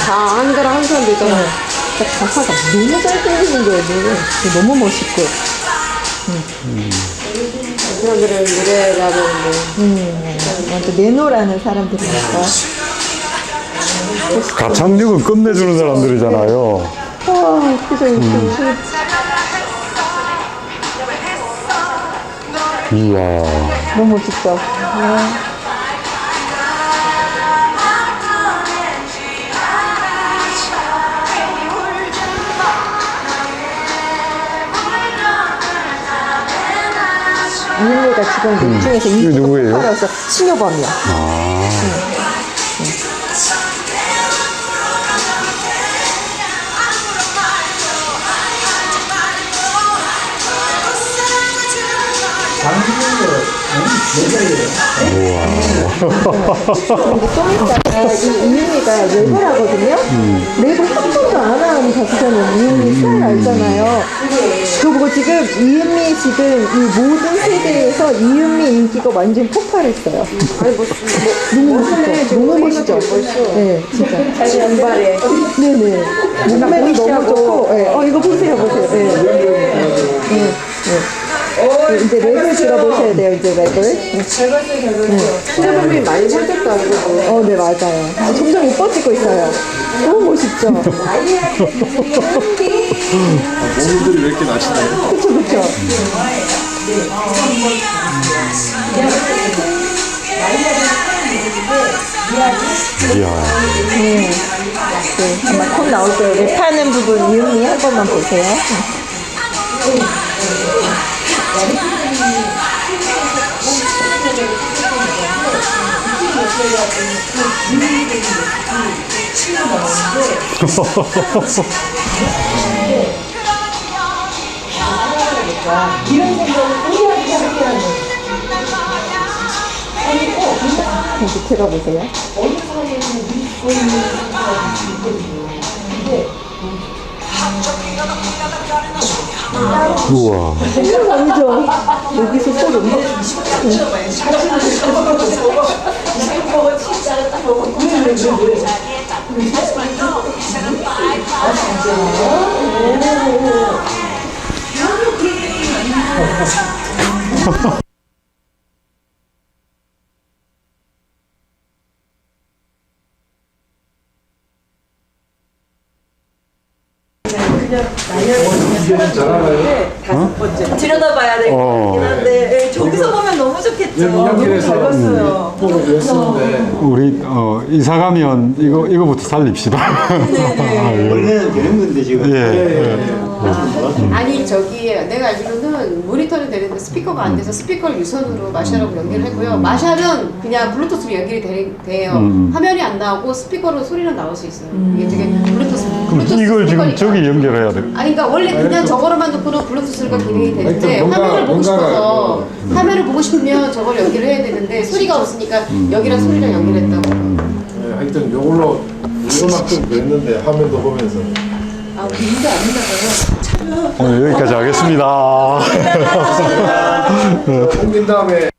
다 하는 거랑 하는 사람도 있잖아. 가사가 너무 잘 들리는 거예요. 너무 멋있고. 그런 노래라는데. 완전 내노라는 사람들이니까. 가창력은 끝내주는 사람들이잖아요. 그래서 이렇게 이야. 너무 멋있죠. 이 인물가 지금 넷 중에서 이게 누구예요? 폭발해서 신여범이야. 장기적으로 좀 이따가 이 이은미가 랩을 하거든요. 랩을 한 번도 안 하는 가수잖아요. 이은미 스타일 알잖아요. 그리고 지금 이은미 지금 이 모든 세대에서 이은미 인기가 완전 폭발했어요. 아니 너무 멋있죠. 너무 멋있죠. 네, 진짜. 잘 연발해. 네네. 몸매도 너무 좋고. 네. 이거 보세요. 네. 이제 랩을 들어보셔야 돼요. 이제 랩을. 신혜범이 많이 살쪘다 그러고. 네 맞아요. 점점 이뻐지고 있어요. 너무 멋있죠. 모습들이 왜 이렇게 나시나요? 그쵸. 이야. 네, 아마 컷 나올 거예요. 랩하는 부분 이은미 한 번만 보세요. 이렇게 들어보세요. 우와. 아니죠. 여기서 소름. 이제는 잘 알아요. 들여다봐야 될 것 같긴 한데 저기서 보면 너무 좋겠죠. 여기 너무 학교에서 잘 봤어요. 보고 배웠었는데 우리 이사 가면 이거부터 살립시다. 원래는 되는 건데 지금. 예. 아니 저기 내가 알기로는 모니터는 되는데 스피커가 안 돼서 스피커를 유선으로 마샬하고 연결을 했고요. 마샬은 그냥 블루투스로 연결이 돼요. 화면이 안 나오고 스피커로 소리는 나올 수 있어요. 이게 되게 블루투스. 그럼 이걸 지금 스피커니까. 저기 연결해야 돼. 아니 그러니까 원래 그냥 저거로만 놓고는 블루투스가 기능이 되는데 하여튼 뭔가- 화면을 보고 싶어서 뭔가가- 화면을 보고 싶으면 저걸 연결을 해야 되는데 소리가 없으니까 여기랑 소리랑 연결했다고. 네, 하여튼 요걸로 이거만큼 그랬는데 화면도 보면서 오늘 여기까지 하겠습니다. 옮긴 다음에